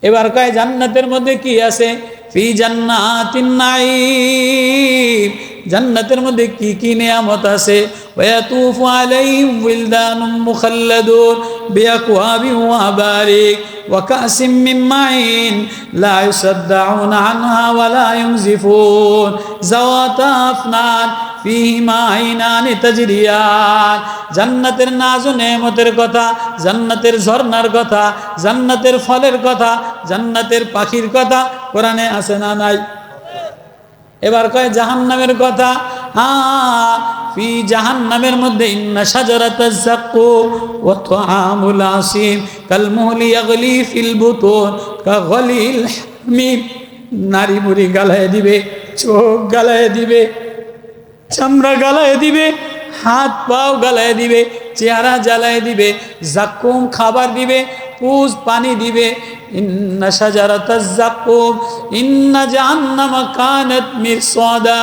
এবার কয় জান্নাতের মধ্যে কি আছে? ফি জান্নাতিন নাঈম, জান্নাতের মধ্যে কি কি নিয়ামত আছে। ওয়াতুফু আলাইহিম ওয়িলদানুম মুখাল্লাদুন বিআকওয়াবি ওয়া আবারিক ওয়া কাসিম মিন মাইন লা ইউসাদ্দাউনা আনহা ওয়া লা ইউনজিফুন যাওয়াতা আফনান ফিহিমা আইনানি তাজরিয়ান। জান্নাতের নাজ ও নেয়ামতের কথা, জান্নাতের ঝর্ণার কথা, জান্নাতের ফলের কথা, জান্নাতের পাখির কথা কোরআনে আছে না নাই? এবার কয় জাহান্নামের কথা। ফি জাহান্নামের মধ্যে ইন্না শাজারাতাজ যাক্কুম ওয়া তাআমুল আসিম কালমুহলি ইয়াগলি ফিল বুতুন কাগলিল হামিম। নারী বুড়ি গালায় দিবে, চোখ গালায় দিবে, চামড়া গালায় দিবে, হাত পাও গালায় দিবে, চেহারা জ্বালায় দিবে, জাক্কুম খাবার দিবে, পুজ পানি দিবে। ইন্না শাজারাতাজ যাক্কুম ইন্না জাহান্নামা কানাত মিরসাদা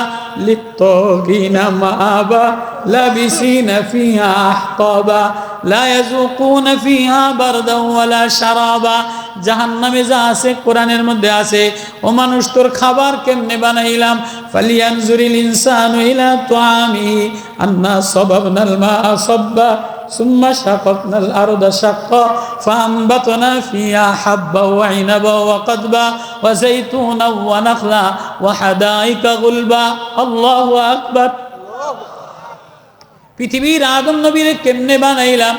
লিত্তাগিনা মাআবা লাবিসিনা ফিহা আহকাবা লা ইয়াযুকুনা ফিহা বারদান ওয়ালা শারাবা। জাহান্নামে যা আছে কোরআনের মধ্যে আছে। ও মানুষ, তোর খাবার কেমনে বানাইলাম? ফালিয়ানজুরিল ইনসানু ইলা তুআমিহি আন্না সাবাবনাল মাআ সাব্বা সুম্মা শাকাকনাল আরদা শাক্কা ফাআনবাতনা ফিহা হাব্বা ওয়া ইনাবা ওয়া কাদবা ওয়া যাইতুনা ওয়া নাখলা ওয়া হাদাইকা গুলবা। আল্লাহু আকবার। পৃথিবীর আদম নবীরে কেমনে বানাইলাম,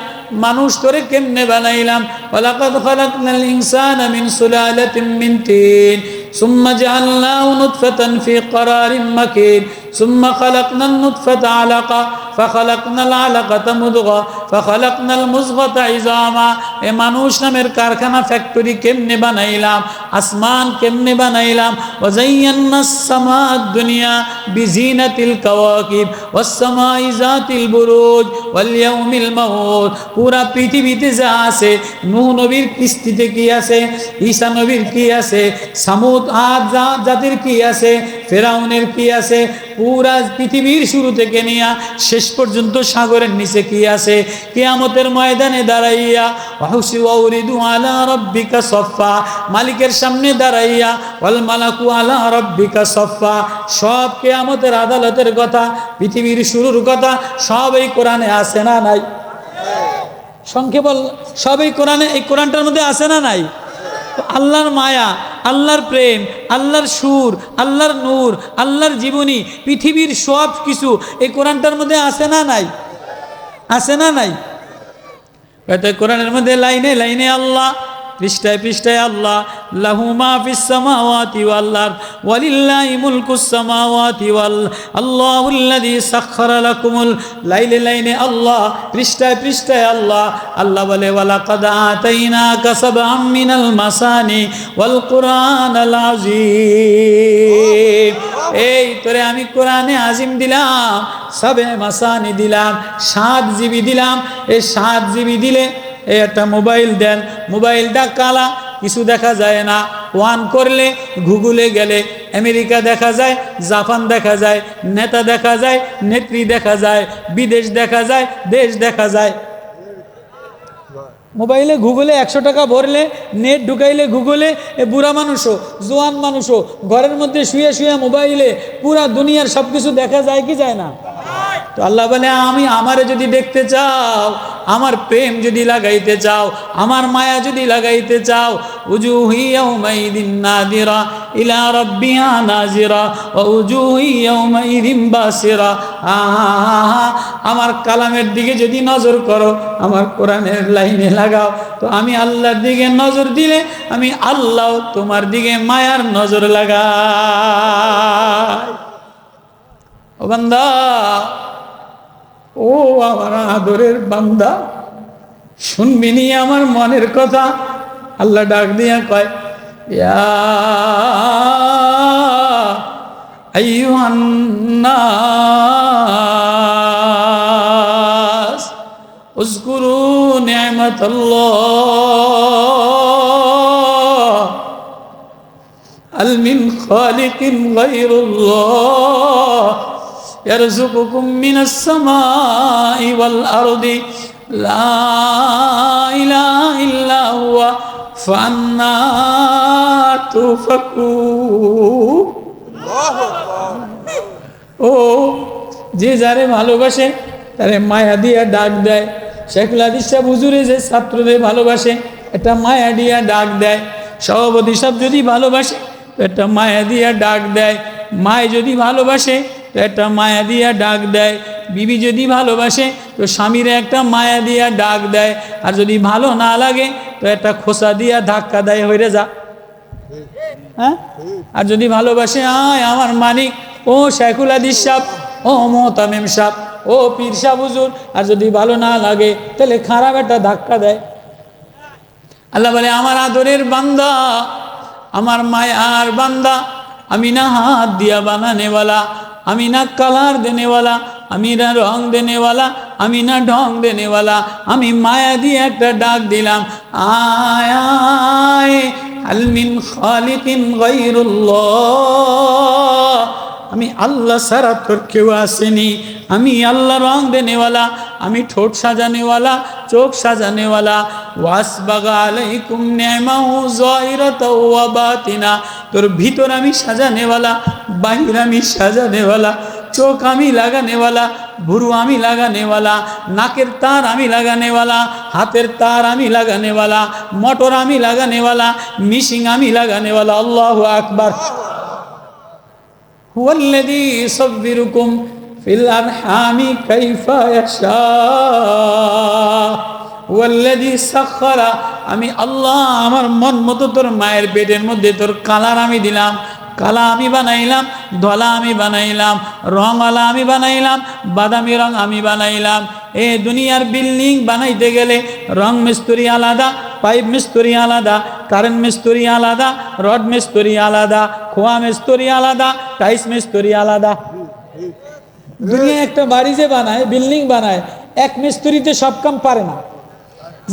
মানুষ তোরে কেমনে বানাইলাম? ওয়ালাকাদ খালাকনাল ইনসানা মিন সুলালাতিন মিন তিন সুম্মা জাআলনাহু নুতফাতান ফি ক্বারারিন মাকিন সুম্মা খালাকনান নুতফাতা আলাকা ফাখালাকনাল আলাকাতা মুদগা ফাখালাকনাল মুযগাতা ইযামা। এ মানুষ নামের কারখানা, ফ্যাক্টরি কেমনে বানাইলাম, আসমান কেমনে বানাইলাম। ওয়া যায়্যানাস সামাআদ দুনিয়া বিজিনাতিল কাওয়াকিব ওয়াস সামাই যাতিল বুরুজ ওয়াল ইয়াউমিল মাউত। পুরা পৃথিবীতে যা আছে, নূহ নবীর কিস্তিতে কি আছে, ঈসা নবীর কি আছে, সামুদ আদ জাতির কি আছে, ফেরাউনের কি আছে, পুরা পৃথিবীর শুরু থেকে নিয়ে শেষ পর্যন্ত সাগরের নিচে কি আছে। কিয়ামতের ময়দানে দাঁড়াইয়া ওয়াউরিদু আলা রাব্বিকা সফা, মালিকের সামনে দাঁড়াইয়া ওয়াল মালাকু আলা রাব্বিকা সফা। সব কিয়ামতের আদালতের কথা, পৃথিবীর শুরুর কথা সব এই কোরআনে আছে না নাই? সংক্ষেপ সব এই কোরআনে, এই কোরআনটার মধ্যে আছে না নাই? আল্লাহর মায়া, আল্লাহর প্রেম, আল্লাহর সুর, আল্লাহর নূর, আল্লাহর জীবনী, পৃথিবীর সব কিছু এই কোরআনটার মধ্যে আছে না নাই? আছে না নাই? কোরআনের মধ্যে লাইনে লাইনে আল্লাহ, পৃষ্ঠায় পৃষ্ঠায় আল্লাহ। লাহু মা ফিস সামাওয়াতি ওয়াল আরদ ওয়ালিল্লাহি মুলকুস সামাওয়াতি ওয়াল আল্লাহুল্লাযী সাখখারা লাকুমুল লাইলে লাইনে আল্লাহ, পৃষ্ঠায় পৃষ্ঠায় আল্লাহ। আল্লাহ বলে ওয়ালাকাদ আতাইনাকা সাবআম মিনাল মাসানি ওয়াল কুরআনাল আযীম। এই তোরে আমি কোরআনে আজিম দিলাম, সবে মাসানি দিলাম, 7 জিবি দিলাম। এই 7 জিবি দিলে এই একটা মোবাইল দেন, মোবাইলটা কালা, কিছু দেখা যায় না। ওয়ান করলে গুগলে গেলে আমেরিকা দেখা যায়, জাপান দেখা যায়, নেতা দেখা যায়, নেত্রী দেখা যায়, বিদেশ দেখা যায়, দেশ দেখা যায়। মোবাইলে গুগলে 100 টাকা ভরলে, নেট ঢুকাইলে গুগলে, বুড়া মানুষও জোয়ান মানুষও ঘরের মধ্যে শুয়ে শুয়ে মোবাইলে পুরা দুনিয়ার সব কিছু দেখা যায় কি যায় না? তো আল্লাহ বলে আমি আমারে যদি দেখতে চাও, আমার প্রেম যদি লাগাইতে চাও, আমার মায়া যদি লাগাইতে চাও, উজুহি ইয়াউমাইদিন নাদিরা ইলা রাব্বিহা নাজিরা ওয়া উজুহি ইয়াউমাইদিন বাসিরা। আমার কালামের দিকে যদি নজর করো, আমার কোরআনের লাইনে লাগাও, তো আমি আল্লাহর দিকে নজর দিলে আমি আল্লাহ তোমার দিকে মায়ার নজর লাগাই। ও বান্দা, ও আমার আদরের বান্দা, শুনবি নি আমার মনের কথা? আল্লাহ ডাক দিয়া কয়, ইয়া আইয়ুহান নাস উযকুরু নি'মাতাল্লাহ হাল মিন খালিকিন গায়রুল্লাহ ইয়ারযুকুকুম মিনাস সামাই ওয়াল আরদি লা ইলাহা ইল্লা হুয়া ফান্না তুফাকুন। ও যে যারে ভালোবাসে তারে মায়া দিয়া ডাক দেয়। শেখুল হাদিস সাহেব হুজুরে যে ছাত্রদের ভালোবাসে এটা মায়া দিয়া ডাক দেয়। সভাপতি সাহেব যদি ভালোবাসে তো একটা মায়া দিয়া ডাক দেয়। মায় যদি ভালোবাসে তো একটা মায়া দিয়া ডাক দেয়। বিবি যদি ভালোবাসে তো স্বামীরে একটা মায়া দিয়া ডাক দেয়। আর যদি ভালো না লাগে তো একটা খোসা দিয়া ধাক্কা দেয়, হইরে যা। হ্যাঁ, আর যদি ভালোবাসে আয় আমার মানিক, ও শেখুল হাদিস সাহেব, ও মোহতামিম সাহেব, ও পীর সাহেব হুজুর, আর যদি ভালো না লাগে তাহলে খারাপ একটা ধাক্কা দেয়। আল্লাহ বলে আমার আদরের বান্দা, আমার মায়ার বান্দা, আমি না হাত দিয়া বানানেওয়ালা, আমি না কালার দেনেওয়ালা, আমি না রং দেনেওয়ালা, আমি না ঢং দেনেওয়ালা, আমি মায়া দিয়ে একটা ডাক দিলাম, আয় আয় হাল মিন খালিকিন গায়রুল্লাহ। আমি আল্লাহ ছাড়া তোর কেউ আসেনি। আমি আল্লাহ রং দেনেওয়ালা, আমি ঠোঁট সাজানেওয়ালা, চোখ সাজানেওয়ালা। ওয়াসবাগা আলাইকুম নি'মাহু যাহিরাতাও ওয়া বাতিনা। তোর ভিতর আমি সাজানেওয়ালা, বাহির আমি সাজানেওয়ালা। চোখ আমি লাগানেওয়ালা, ভুরু আমি লাগানেওয়ালা, নাকের তার আমি লাগানেওয়ালা, হাতের তার আমি লাগানেওয়ালা, মোটর আমি লাগানেওয়ালা, মিশিং আমি লাগানেওয়ালা। আল্লাহু আকবার। হুয়াল্লাযী ইউসাব্বিরুকুম ফিল আরহামি কাইফা ইয়াশা। হুয়াল্লাযী সাখখারা, আমি আল্লাহ আমার মন মতো তোর মায়ের পেটের মধ্যে তোর কালার আমি দিলাম। কালা আমি বানাইলাম, ধলা আমি বানাইলাম, রঙওয়ালা আমি বানাইলাম, বাদামি রং আমি বানাইলাম। এ দুনিয়ার বিল্ডিং বানাইতে গেলে রং মিস্ত্রি আলাদা, পাইপ মিস্ত্রি আলাদা, কারেন্ট মিস্ত্রি আলাদা, রড মিস্ত্রি আলাদা, খোয়া মিস্ত্রি আলাদা, টাইস মিস্ত্রি আলাদা। দুনিয়া একটা বাড়ি যে বানায়, বিল্ডিং বানায়, এক মিস্ত্রিতে সব কাম পারে না।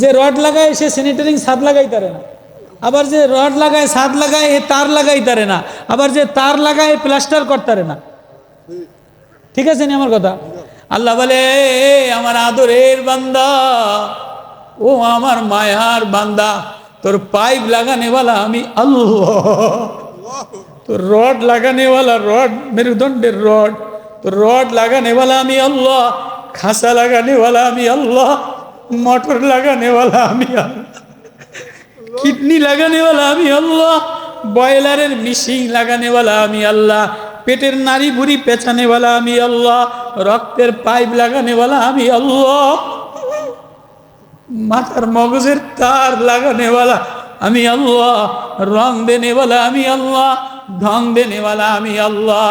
যে রড লাগায় সে স্যানিটারিং ছাদ লাগাই পারে না, আবার যে রড লাগায় ছাদ লাগায় এ তার লাগাই পারে না, আবার যে তার লাগায় প্লাস্টার করতে না। ঠিক আছে নি আমার কথা? আল্লাহ বলে আমার আদরের বান্দা, ও আমার মায়ার বান্দা, তোর পাইপ লাগানেওয়ালা আমি আল্লাহ, তোর রড লাগানেওয়ালা, রড মেরুদণ্ডের রড, তোর রড লাগানেওয়ালা আমি আল্লাহ, খাসা লাগানেওয়ালা আমি আল্লাহ, মোটর লাগানেওয়ালা আমি আল্লাহ, কিডনি লাগানেওয়ালা আমি আল্লাহ, বয়লারের মিশিং লাগানেওয়ালা আমি আল্লাহ, পেটের নাড়ি ভুড়ি পেছানেওয়ালা আমি আল্লাহ, রক্তের পাইপ লাগানেওয়ালা আমি আল্লাহ, মাথার মগজের তার লাগানেওয়ালা আমি আল্লাহ, রং দেনেওয়ালা আমি আল্লাহ, ঢং দেনেওয়ালা আমি আল্লাহ,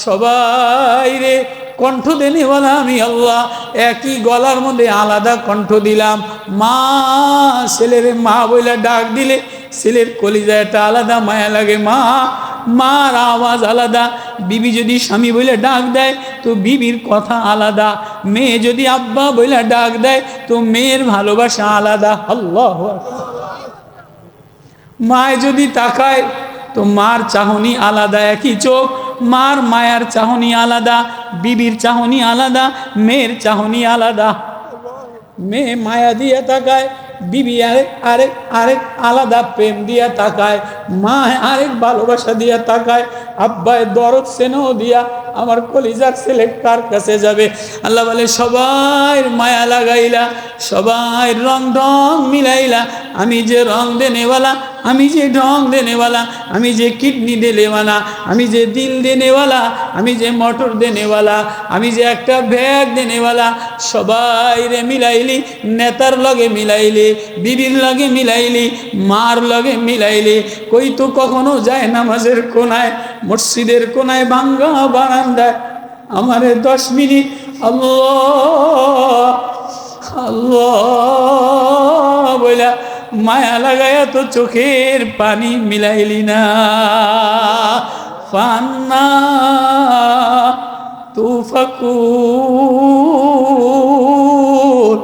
সবাই রে কণ্ঠ দেনেওয়ালা আমি আল্লাহ। একই গলার মধ্যে আলাদা কণ্ঠ দিলাম। মা ছেলেরে মা বইলা ডাক দিলে ছেলের কলিজা একটা আলাদা মায়া লাগে। মা, মার আওয়াজ আলাদা। বিবি যদি স্বামী বইলে ডাক দেয় তো বিবির কথা আলাদা। মেয়ে যদি আব্বা বইলা ডাক দেয় তো মেয়ের ভালোবাসা আলাদা। আল্লাহ। মায় যদি তাকায় তো মার চাহনি আলাদা। একই চোখ, মার মায়ার চাহনি আলাদা, বিবির চাহনি আলাদা, মেয়ের চাহনি আলাদা। মেয়ে মায়া দিয়ে তাকায়, বিবি আরেক আরেক আরেক আলাদা প্রেম দিয়া তাকায়, মা আরেক ভালোবাসা দিয়া তাকায়, আব্বায় দরদ স্নেহ দিয়া আমার কলিজার ছেলে কার কাছে যাবে। আল্লাহ বলে সবাই মায়া লাগাইলা, সবাই রং ঢং মিলাইলা। আমি যে রং দেনেওয়ালা, আমি যে ঢং দেনেওয়ালা, আমি যে কিডনি দেনেওয়ালা, আমি যে দিল দেনেওয়ালা, আমি যে মোটর দেনেওয়ালা, আমি যে একটা ব্যাগ দেনেওয়ালা, সবাই রে মিলাইলি। নেতার লগে মিলাইলি, বিবির লগে মিলাইলি, মার লগে মিলাইলি। কই তো কখনো যায় নামাজের কোনায়, মসজিদের কোনায়, ভাঙ্গা বারান্দায় আমারে 10 মিনিট আল্লাহ আল্লাহ বইলা মায়া লাগায়া তো চোখের পানি মিলাইলি না। ফান্না তুফাকুর,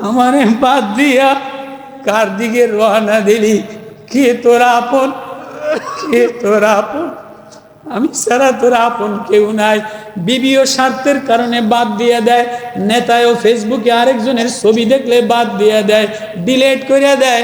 আমারে বাদ দিয়া কার দিকে রওনা দিলি? কে তোর আপন, কে তোর আপন? আমি ছাড়া তোর আপন কেউ নাই। বিবিও স্বার্থের কারণে বাদ দিয়ে দেয়, নেতায়ও ফেসবুকে আরেকজনের ছবি দেখলে বাদ দিয়ে দেয়, ডিলেট করে দেয়,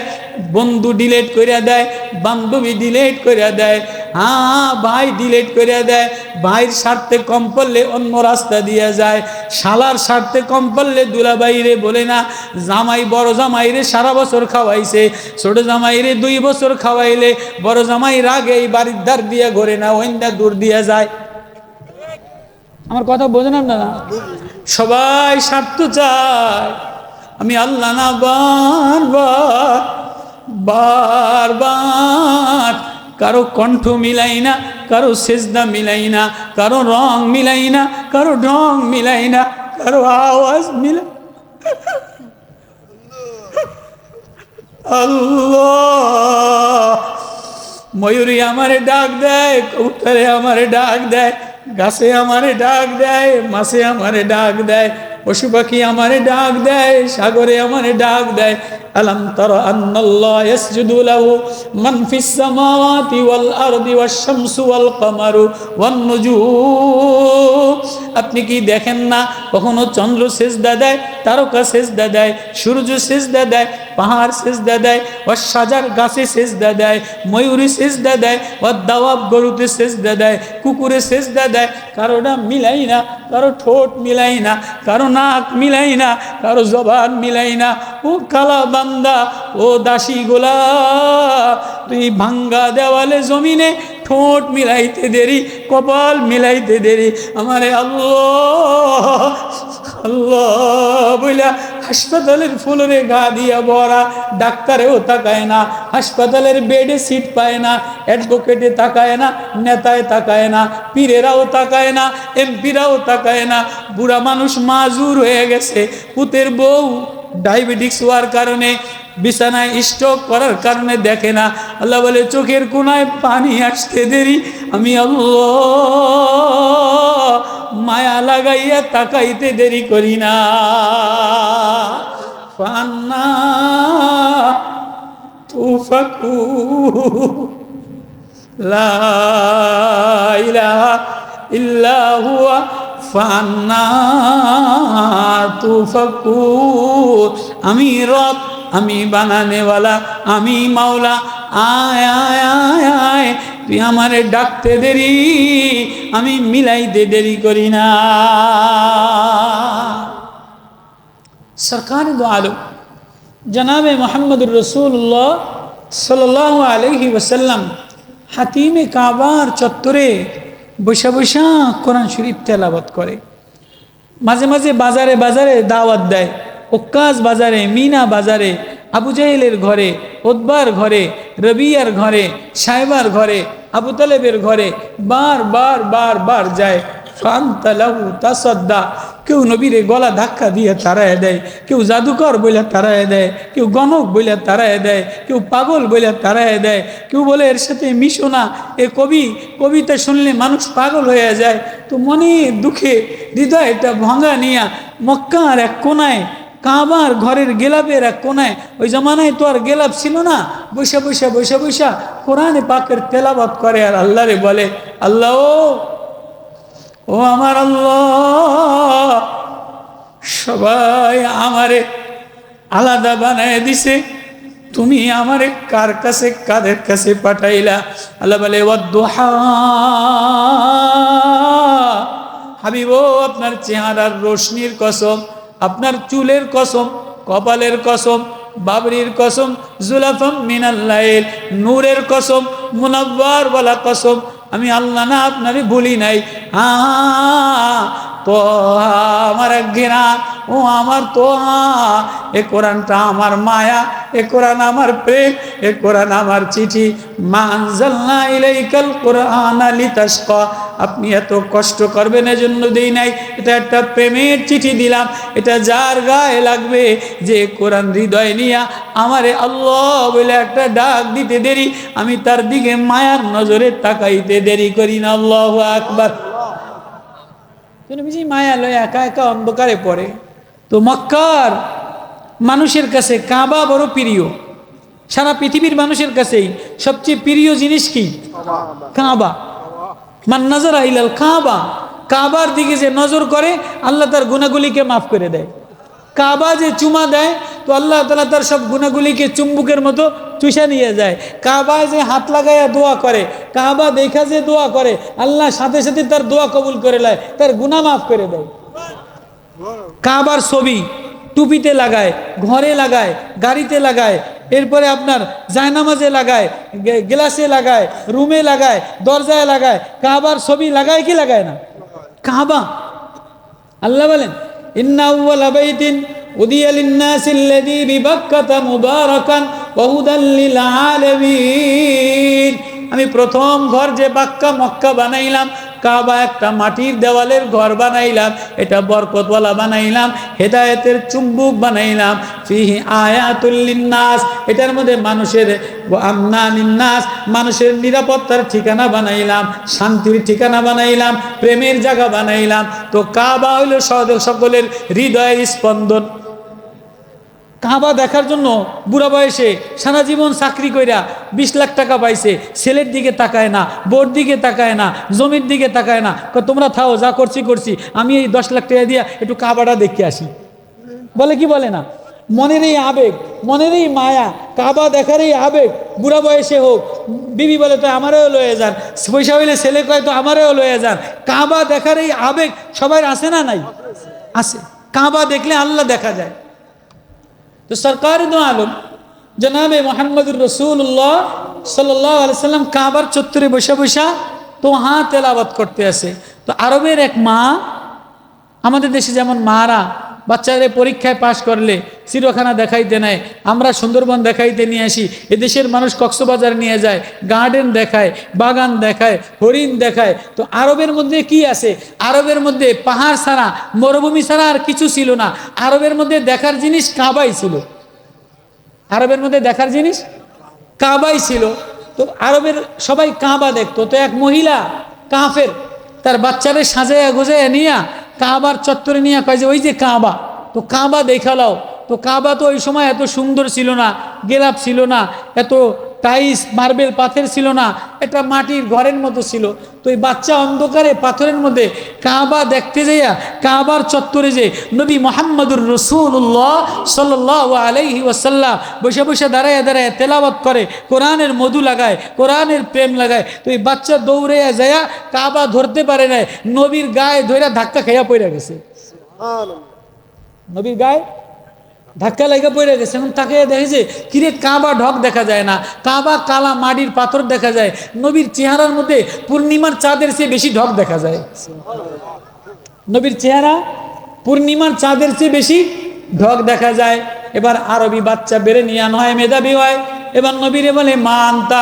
বন্ধু ডিলেট করে দেয়, বান্ধবী ডিলেট করে দেয়, হ্যাঁ ভাই ডিলেট করে দেয়। ভাইয়ের স্বার্থে কম পড়লে অন্য রাস্তা দিয়ে যায়, শালার স্বার্থে কম পড়লে দুলাভাইরে বলে না। জামাই বড় জামাইরে সারা বছর খাওয়াইছে, ছোট জামাইরে 2 বছর খাওয়াইলে বড় জামাই রাগে এই বাড়ির ধার দিয়ে ঘরে না ওইন্দা দূর দিয়ে যায়। আমার কথা বোঝেন না? সবাই স্বার্থ চায়। আমি আল্লাহ না বারবার বারবার কারো কণ্ঠ মিলাই না, কারো সেজদা মিলাই না, কারো রং মিলাই না, কারো ঢং মিলাই না, কারো আওয়াজ মিলাই। আল্লাহ ময়ূরী আমারে ডাক দেয়, কবুতরে আমারে ডাক দেয়, গাছে আমারে ডাক দেয়, মাছে আমারে ডাক দেয়, পশু পাখি আমারে ডাক দেয়, সাগরে আমারে ডাক দেয়। আলাম তারা আন্নাল্লাহ ইয়াসজুদু লাহু মান ফিস সামাওয়াতি ওয়াল আরদি ওয়াশ শামসু ওয়াল কমারু ওয়ান নুজুম। আপনি কি দেখেন না কখনো চন্দ্র সেজদা দেয়, তারকা সেজদা দেয়, সূর্য সেজদা দেয়, পাহাড় সেজদা দেয়, ওয়াশ শাজার গাছে সেজদা দেয়, ময়ূরী সেজদা দেয়, ওয়াদ দাওয়াব গরুতে সেজদা দেয়, কুকুরে সেজদা দেয়। কারোটা মিলাই না, কারো ঠোঁট মিলাই না, কারো নাক মিলাই না, কারো জবান মিলাই না। ও কালা বান্দা, ও দাসী গোলা, তুই ভাঙ্গা দেওয়ালে জমিনে ঠোঁট মিলাইতে দেরি, কপাল মিলাইতে দেরি। আমারে আল্লাহ আল্লাহ বইলা হাসপাতালের ফুলরে গা দিয়া ভরা, ডাক্তারেও তাকায় না, হাসপাতালের বেডে সিট পায় না, অ্যাডভোকেটে তাকায় না, নেতায় তাকায় না, পীরেরাও তাকায় না, এমপিরাও তাকায় না। বুড়া মানুষ মাজুর হয়ে গেছে, পুতের বউ ডায়াবেটিক্স হওয়ার কারণে বিছানায় স্ট্রোক করার কারণে দেখে না। আল্লাহ বলে চোখের কোনায় পানি আসতে দেরি, আমি আল্লাহ মায়া লাগাইয়া তাকাইতে দেরি করি না। ফান্না তুফাকু লা ইলাহা ইল্লা হুয়া ফান্না তুফাকুর। আমি রব, আমি বানানেওয়ালা, আমি মাওলা। আয় আয় আয় আয়, তুই আমারে ডাকতে দেরি, আমি মিলাইতে দেরি করি না। সরকার দো আলম জনাবে মোহাম্মদুর রসুল্লাহ সাল্লাল্লাহু আলাইহি ওয়াসাল্লাম হাতিমে কাবার চত্বরে বৈশা বৈশা কোরআন শরীফ তেলাওয়াত করে। মাঝে মাঝে বাজারে বাজারে দাওয়াত দেয়, ওক্কাজ বাজারে, মিনা বাজারে, আবু জাহেলের ঘরে, উতবার ঘরে, রবিয়ার ঘরে, সাহেবার ঘরে, আবু তালেবের ঘরে বার বার বার বার যায়। ফান্তালাহু তাসাদ্দা, কেউ নবীরে গলা ধাক্কা দিয়ে তাড়ায় দেয়, কেউ জাদুকর বলে তাড়ায় দেয়, কেউ গণক বলে তাড়ায় দেয়, কেউ পাগল বলে তাড়ায় দেয়, কেউ বলে এর সাথে মিশো না, এ কবিতা শুনলে মানুষ পাগল হয়ে যায়। তো মনে দুঃখে হৃদয়টা ভাঙা নিয়া মক্কার এক কোনায়, কাবার ঘরের গেলাপের এক কোনায়, ওই জমানায় তো আর গেলাপ ছিল না, বৈশা বৈশা বৈশা বৈশা কোরআনে পাকের তেলাওয়াত করে আর আল্লাহরে বলে, আল্লাহ ও আমার আল্লাহ, সবাই আমারে আলাদা বানায় দিছে, তুমি আমারে কার কাছে কাদের কাছে পাঠাইলা? আল্লাহ বলে ওয়াদ্দুহা, হাবিব আপনার চেহারার রোশনির কসম, আপনার চুলের কসম, কপালের কসম, বাবরির কসম, জুলাফাম মিনাল লাইল, নূরের কসম, মুনাব্বার ওয়ালা কসম, আমি আল্লাহ না আপনারে ভুলি নাই। তো আমার ঘৃণা, ও আমার তোহা, এ কোরআনটা আমার মায়া, এ কোরআন আমার প্রেম, এ কোরআন আমার চিঠি। মা আনজালনা ইলাইকাল কুরআনা লিতাশকা, আপনি এত কষ্ট করবেন এজন্য দেই নাই, এটা একটা প্রেমের চিঠি দিলাম, এটা যার গায়ে লাগবে, যে কোরআন হৃদয় নিয়া আমারে আল্লাহ বলে একটা ডাক দিতে দেরি, আমি তার দিকে মায়ার নজরে তাকাইতে দেরি করি না। আল্লাহু আকবার। নবীজি মায়া লয় একা একা অন্ধকারে পড়ে। তো মক্কার মানুষের কাছে কাবা বড় প্রিয়, সারা পৃথিবীর মানুষের কাছেই সবচেয়ে প্রিয় জিনিস কি? কাবা। মান নাজারা ইলাল কাবা, কাবার দিকে যে নজর করে আল্লাহ তার গুনাহগুলিকে মাফ করে দেয়। কাবা যে চুমা দেয় তো আল্লাহ তাআলা তার সব গুনাহগুলিকে চুম্বুকের মতো চুষা নিয়ে যায়। কাবায় যে হাত লাগাইয়া দোয়া করে, কাবা দেখা যে দোয়া করে, আল্লাহ সাথে সাথে তার দোয়া কবুল করে নেয়, তার গুনাহ মাফ করে দেয়। কাবার ছবি টুপিতে লাগায়, ঘরে লাগায়, গাড়িতে লাগায়, এরপরে আপনার জায়নামাজে লাগায়, গ্লাসে লাগায়, রুমে লাগায়, দরজায় লাগায়। কাবার ছবি লাগায় কি লাগায় না? কাবা। আল্লাহ বলেন ইন্না আউওয়ালা বাইতিন উদিয়া লিন-নাসিল্লাযী বিবাক্কাতা মুবারাকান ওয়া হুদাল লিল আলামিন। আমি প্রথম ঘর যে বাক্কা মক্কা বানাইলাম, কাবা একটা মাটির দেওয়ালের ঘর বানাইলাম, এটা বরকতওয়ালা বানাইলাম, হেদায়েতের চুম্বুক বানাইলাম। ফিহি আয়াতুল লিন-নাস, এটার মধ্যে মানুষের আমনা লিন-নাস, মানুষের নিরাপত্তার ঠিকানা বানাইলাম, শান্তির ঠিকানা বানাইলাম, প্রেমের জায়গা বানাইলাম। তো কাবা হইল সকলের হৃদয়ের স্পন্দন। কাবা দেখার জন্য বুড়া বয়সে সারা জীবন চাকরি কইরা 20 লাখ টাকা পাইছে, ছেলের দিকে তাকায় না, বোর দিকে তাকায় না, জমির দিকে তাকায় না, তোমরা থাও, যা করছি করছি, আমি এই 10 লাখ টাকা দিয়া একটু কাবাটা দেখে আসি। বলে কি বলে না? মনের এই আবেগ, মনের এই মায়া, কাবা দেখার এই আবেগ, বুড়া বয়সে হোক, বিবি বলে তো আমারও লয়ে যান, পয়সা হইলে ছেলে কয় তো আমারও লয়ে যান। কাবা দেখার এই আবেগ সবাই আছে না নাই? আছে। কাবা দেখলে আল্লাহ দেখা যায়। তো সরকার দো আলম জনাবে মোহাম্মদুর রসুল্লাহ সাল্লাল্লাহু আলাইহি সাল্লাম কাবার চত্বরে বসে বসা তো তেলাওয়াত করতে আসে। তো আরবের এক মা, আমাদের দেশে যেমন মারা বাচ্চাদের পরীক্ষায় পাশ করলে চিড়িয়াখানা দেখাইতে নেয়, আমরা সুন্দরবন দেখাইতে নিয়ে আসি, এদেশের মানুষ কক্সবাজার নিয়ে যায়, গার্ডেন দেখায়, বাগান দেখায়, হরিণ দেখায়। তো আরবের মধ্যে কি আছে? আরবের মধ্যে পাহাড় ছাড়া, মরুভূমি ছাড়া আর কিছু ছিল না। আরবের মধ্যে দেখার জিনিস কাবাই ছিল। আরবের মধ্যে দেখার জিনিস কাবাই ছিল। তো আরবের সবাই কাবা দেখতো। তো এক মহিলা কাফের তার বাচ্চারে সাজাইয়া গোজাইয়া নিয়া কাবার চত্বরে নিয়ে কয় যে ওই যে কাবা, তো কাবা দেখালাও। তো কাবা তো ওই সময় এত সুন্দর ছিল না, গেলাপ ছিল না, এত টাইস মার্বেল পাথর ছিল না, এটা মাটির ঘরের মতো ছিল। তো এই বাচ্চা অন্ধকারে পাথরের মধ্যে কাবা দেখতে যাইয়া কাবার চত্বরে যে নবী মুহাম্মদুর রাসূলুল্লাহ সাল্লাল্লাহু আলাইহি ওয়াসাল্লাম বসে বসে দাঁড়ায় দাঁড়ায় তেলাওয়াত করে, কোরআনের মধু লাগায়, কোরআনের প্রেম লাগায়। তো এই বাচ্চা দৌড়ে যাইয়া কাবা ধরতে পারে নাই, নবীর গায়ে ধইরা ধাক্কা খাইয়া পড়ে গেছে। নবীর গায়ে ধাক্কা লাগা পড়ে গেছে। এখন তাকে দেখেছে কিরে কাবা ঢক দেখা যায় না, কাবা কালা মাটির পাথর দেখা যায়, নবীর চেহারার মধ্যে পূর্ণিমার চাঁদের চেয়ে বেশি ঢক দেখা যায়। নবীর চেহারা পূর্ণিমার চাঁদের চেয়ে বেশি ঢক দেখা যায়। এবার আরবি বাচ্চা বেড়ে নিয়ান হয়, মেধাবী হয়। এবার নবীরে বলে মা আনতা,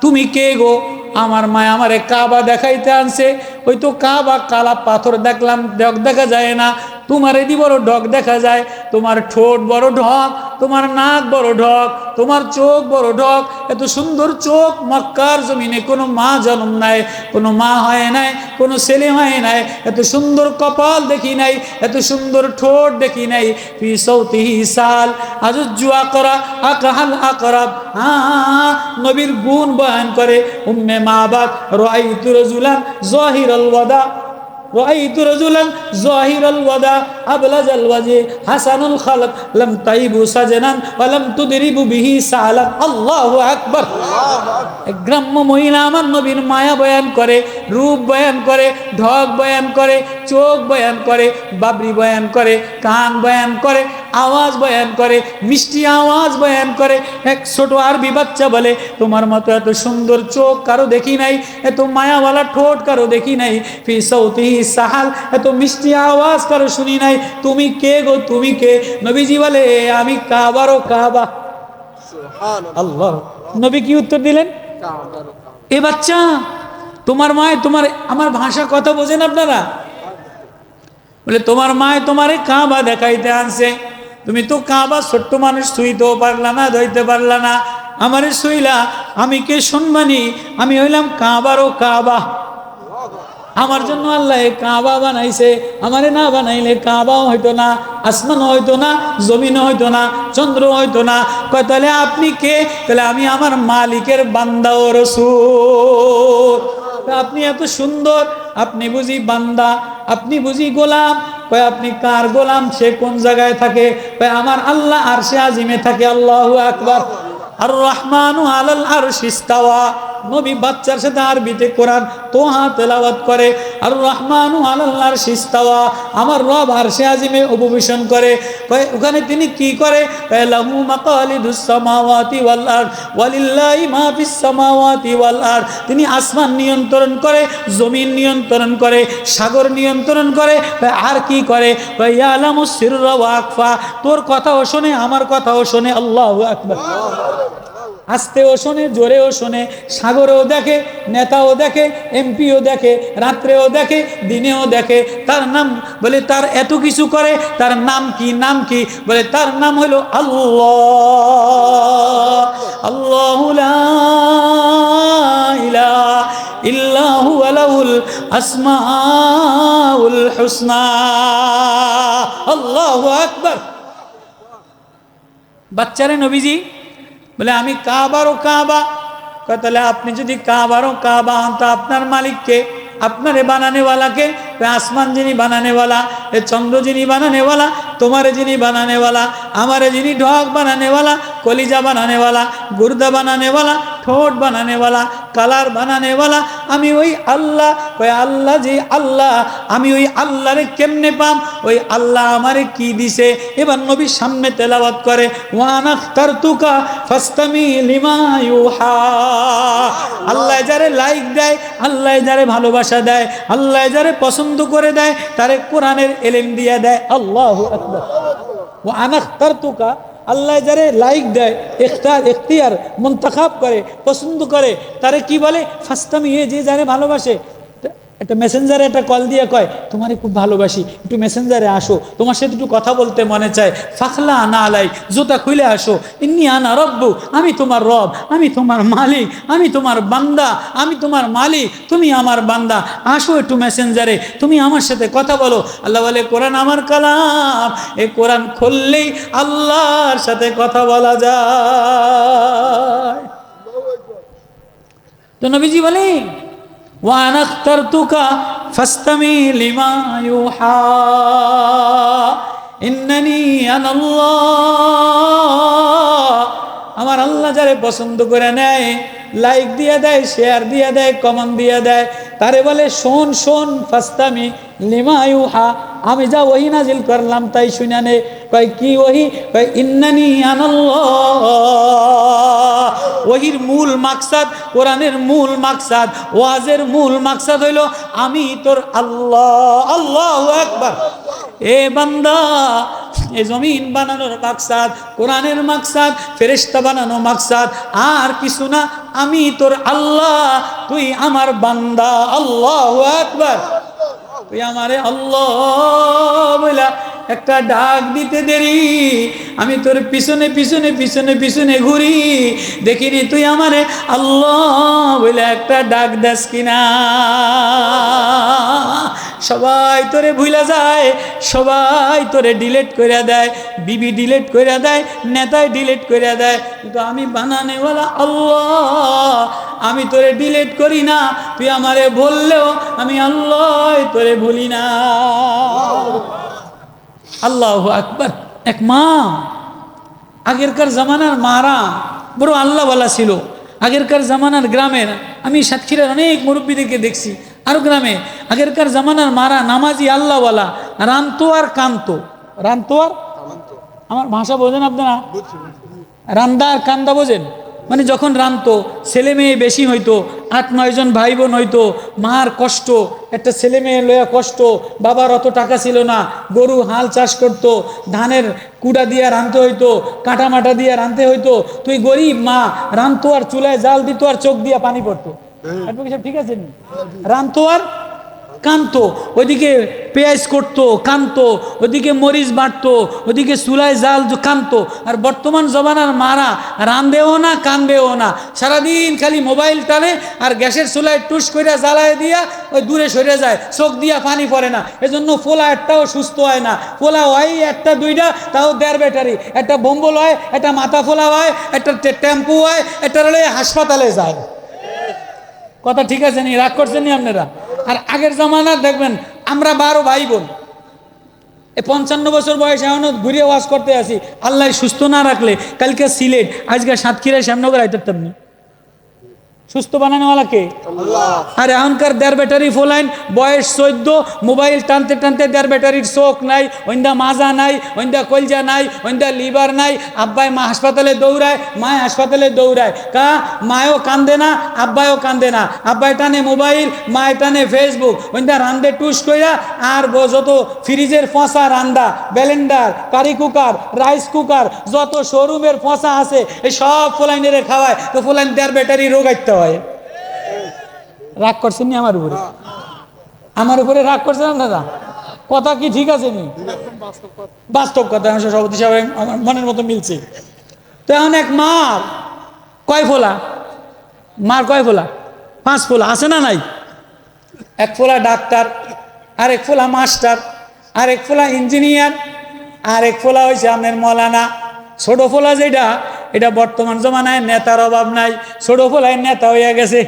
তুমি কে গো? আমার মা আমারে কাবা দেখাইতে আনছে। ওই তো কাবা কালা পাথর দেখলাম, ঢক দেখা যায় না, তোমার এদি বড় ঢক দেখা যায়। তোমার ঠোঁট বড় ঢক, তোমার নাক বড় ঢক, তোমার চোখ বড় ঢক। এত সুন্দর চোখ মক্কার জমিনে কোনো মা জন্ম নাই, কোনো মা হয় নাই, কোনো ছেলে হয় নাই। এত সুন্দর কপাল দেখি নাই, এত সুন্দর ঠোঁট দেখি নাই। ফি সাউতিহি সাল আজুজ্জু আকরা আকাহাল আকরাব। নবীর গুণ বয়ান করে উম্মে মাবাদ রাআইতু রাজুলান যাহিরাল ওয়াদা, রাআইতু রাজুলান যাহিরাল ওয়াদা আবলাজাল ওয়াজহি হাসানুল খালক লাম তাইবু সাজনান ওয়া লাম তুদরিবু বিহি সালাম। আল্লাহু আকবার। এক গ্রাম্য মহিলা আমার নবীর মায়া বয়ান করে, রূপ বয়ান করে, ঢক বয়ান করে, চোখ বয়ান করে, বাবরি বয়ান করে, কান বয়ান করে, আওয়াজ বয়ান করে, মিষ্টি আওয়াজ বয়ান করে। এক ছোট আরবি বাচ্চা বলে তোমার মতো এত সুন্দর চোখ কারো দেখি নাই, এত মায়াওয়ালা ঠোঁট কারো দেখি নাই। ফি সাউতিহি সাহাল, এত মিষ্টি আওয়াজ কারো শুনি নাই। তুমি কে গো? তুমি কে? নবীজি বলে আমি কাবারও কাবা। আল্লাহ। নবী কি উত্তর দিলেন? এ বাচ্চা তোমার মায় তোমার, আমার ভাষা কথা বোঝেন আপনারা? বলে তোমার মায় তোমারে কাবা দেখাইতে আনছে, তুমি তো কাবা ছোট্ট মানুষ, ছুঁইতেও পারলা না, ধইতে পারলা না, আমারে ছুঁইলা। আমি কে সম্মানী? আমি হইলাম কাবারও কাবা। আমার জন্য আল্লাহ কাবা বানাইছে, আমারে না বানাইলে কাবাও হইতো না, আসমান হইতো না, জমিন হইতো না, চন্দ্র হইতো না। কয় তাহলে আপনি কে? তাহলে আমি আমার মালিকের বান্দা ও রাসূল। আপনি এত সুন্দর, আপনি বুঝি বান্দা, আপনি বুঝি গোলাম? কয় আপনি কার গোলাম? সে কোন জায়গায় থাকে? কয় আমার আল্লাহ আরশে আজিমে থাকে। আল্লাহু আকবার। আর রহমানু আলাল আরশি ইস্তাওয়া। নবী বাচ্চার সাথে আরবিতে কোরআন তোহা তেলাওয়াত করে। আর রহমানু আলাল আরশি ইস্তাওয়া, আমার রব আরশে আজিমে উপবেশন করে। কয় ওখানে তিনি কি করে? কয় লাহু মাকালিদুস সামাওয়াতি ওয়াল আরদ ওয়ালিল্লাহি মা ফিস সামাওয়াতি ওয়াল আরদ। তিনি আসমান নিয়ন্ত্রণ করে, জমিন নিয়ন্ত্রণ করে, সাগর নিয়ন্ত্রণ করে। আর কি করে? কয় ইয়ালামুস সিররা ওয়া আখফা। তোর কথাও শোনে, আমার কথাও শোনে। আল্লাহু আকবার। আস্তেও শোনে, জোরেও শোনে, সাগরেও দেখে, নেতাও দেখে, এমপিও দেখে, রাত্রেও দেখে, দিনেও দেখে। তার নাম বলে, তার এত কিছু করে, তার নাম কি? নাম কি? বলে তার নাম হলো আল্লাহ। আল্লাহু লা ইলাহা ইল্লা হুয়া লাহুল আসমাউল হুসনা। আল্লাহু আকবার। বাচ্চারে নবীজি বলে আমি কাবারও কাবা। তাহলে আপনি যদি কাবারও কাবা হন তো আপনার মালিককে, আপনারে বানানেওয়ালাকে? আসমান যিনি বানানেওয়ালা, এ চন্দ্র যিনি বানানেওয়ালা, তোমারে যিনি বানানেওয়ালা, আমারে যিনি ঢক বানানেওয়ালা, কলিজা বানানেওয়ালা, গুর্দা বানানেওয়ালা, ঠোঁট বানানেওয়ালা, কালার বানানেওয়ালা, আমি ওই আল্লাহ। কয় আল্লাহ যে আল্লাহ, আমি ওই আল্লাহরে কেমনে পাম? ওই আল্লাহ আমারে কি দিছে? এবার নবী সামনে তেলাওয়াত করে, ওয়ান আখতারতুকা ফাসতামি লিমা ইউহা। আল্লাহ যারে লাইক দেয়, আল্লাহ যারে ভালোবাসা দেয়, আল্লাহ যারে পছন্দ করে দেয়, তারে কোরআনের এলেম দিয়ে দেয়। আল্লাহু আকবার। ওয়ান আখতারতুকা, আল্লাহ যারে লাইক দেয়, ইখতিয়ার মুনতাখাব করে, পছন্দ করে, তারে কি বলে? ফাস্তামি। যে যারে ভালোবাসে, একটা মেসেঞ্জারে একটা কল দিয়ে কয় তোমারে খুব ভালোবাসি, একটু মেসেঞ্জারে আসো, তোমার সাথে একটু কথা বলতে মনে চায়। ফাখলা আনা আলাই, জুতা খুলে আসো। ইন্নি আনা রব্বু, আমি তোমার রব, আমি তোমার মালিক, আমি তোমার বান্দা, আমি তোমার মালিক, তুমি আমার বান্দা। আসো একটু মেসেঞ্জারে, তুমি আমার সাথে কথা বলো। আল্লাহ বলে কোরআন আমার কালাম, এই কোরআন খুললেই আল্লাহর সাথে কথা বলা যায়। তো নবীজি বলে ওয়ান আখতারতুকা ফাসতামি লিমা ইউহা ইন্নানি আনাল্লাহ। আমার আল্লাহ যারে পছন্দ করে নেয়, লাইক দিয়ে দেয়, শেয়ার দিয়ে দেয়, কমেন্ট দিয়ে দেয়, তারে বলে শোন শোন, ফাসতামি লিমা ইউহা, আমি যা ওহী নাজিল করলাম তাই শুনে নে। কয় কি ওহী? কয় ইন্নানি আনাল্লাহ। ওহির মূল মাকসাদ, কোরআনের মূল মাকসাদ, ওয়াজের মূল মাকসাদ হইল আমি তোর আল্লাহ। আল্লাহু আকবার। এ বান্দা, এই জমিন বানানোর মাকসাদ, কোরআনের মাকসাদ, ফেরেশতা বানানো মাকসাদ আর কিছু না। আমি তোর আল্লাহ, তুই আমার বান্দা। আল্লাহু আকবার। তুই আমারে আল্লাহ বইলা একটা ডাক দিতে দেরি, আমি তোর পিছনে পিছনে পিছনে পিছনে ঘুরি, দেখিনি তুই আমারে আল্লাহ বইলা একটা ডাক দাস কিনা। সবাই তোরে ভুলা যায়, সবাই তোরে ডিলেট করে দেয়, বিবি ডিলেট করে দেয়, নেতায় ডিলেট করে দেয়, কিন্তু আমি বানানেওয়ালা আল্লাহ, আমি তোরে ডিলেট করি না। তুই আমারে বললেও আমি আল্লাহ তোরে ভুলি না। আল্লাহু আকবার। এক মা, আগেরকার জামানার মারা বড় আল্লাহওয়ালা ছিল। আগেরকার জামানার গ্রামের, আমি সাতক্ষীরার অনেক মুরব্বীদেরকে দেখছি, আরো গ্রামে আগেরকার জামানার মারা নামাজি আল্লাহওয়ালা, রানতো আর কানতো। রানতো আর, আমার ভাষা বোঝেন আপনারা? রান্দা আর কান্দা বোঝেন? মানে যখন রানতো, ছেলে মেয়ে বেশি হইতো, 8-9 জন ভাই বোন হইতো, মার কষ্ট, একটা ছেলে মেয়ে লয়া কষ্ট, বাবার অত টাকা ছিল না, গরু হাল চাষ করতো, ধানের কুড়া দিয়ে রানতে হইতো, কাঁটা মাটা দিয়ে রানতে হইতো। তুই গরিব মা, রানতো আর চুলায় জাল দিত আর চোখ দিয়া পানি পড়তো। ঠিক আছে, রানতো আর কানতো, ওইদিকে পেঁয়াজ করতো, কানতো, ওইদিকে মরিচ বাটতো, ওইদিকে চুলায় জাল কানতো। আর বর্তমান জমানার মারা রানবেও না, কানবেও না, সারাদিন খালি মোবাইল টানে আর গ্যাসের চুলায় টুস করে জ্বালায় দিয়া ওই দূরে সরে যায়, চোখ দিয়া পানি পড়ে না। এজন্য পোলা একটাও সুস্থ হয় না। পোলা হয় একটা দুইটা, তাও 1.5 ব্যাটারি, একটা বম্বল হয়, একটা মাথা ফোলা হয়, একটা টেম্পু হয়, একটা হাসপাতালে যায়। কথা ঠিক আছে নি? রাগ করছেন নি আপনারা? আর আগের জামানার দেখবেন আমরা 12 ভাই বোন, এই 55 বছর বয়সে এখনো ঘুরিয়ে ওয়াজ করতে আসি। আল্লাহ সুস্থ না রাখলে কালকে সিলেট, আজকে সাতক্ষীরা, শ্যামনগর আইতাম নি। সুস্থ বানানোওয়ালা কে? আর এখনকার দেড় ব্যাটারি ফোলাইন, বয়স 14, মোবাইল টানতে টানতে দেড় ব্যাটারির চোখ নাই, ওইন্দা মাজা নাই, ওইন্দা কলজা নাই, ওইন্দা লিভার নাই। আব্বাই মা হাসপাতালে দৌড়ায়, মায় হাসপাতালে দৌড়ায়। মায়ও কান্দে না, আব্বাইও কান্দে না। আব্বাই টানে মোবাইল, মায় টানে ফেসবুক। ওইন্দা রান্দে টুস কইরা, আর যত ফ্রিজের ফসা রান্দা, blender, curry cooker, rice cooker, যত শোরুমের ফসা আছে এই সব ফোলাইনের খাওয়ায়। তো ফোলাইন দেড় ব্যাটারি রোগাইতে হয়। রাগ করছেন নি আমার উপরে? আমার উপরে রাগ করছেন আপনারা? কথা কি ঠিক আছে নি? বাস্তব কথা। সভাপতি সাহেব আমার মনের মতো মিলছে। তো এখন এক মার কয় ফোলা? মার কয় ফোলা? 5 ফোলা আছে না নাই? এক ফোলা ডাক্তার, আর এক ফোলা মাস্টার, আর এক ফোলা ইঞ্জিনিয়ার, আর এক ফোলা হয়েছে আপনার মৌলানা। ছোট ফোলা যেটা, এটা বর্তমান জমানায় নেতার অভাব নাই, ছোট ফোলায় নেতা হয়ে গেছে।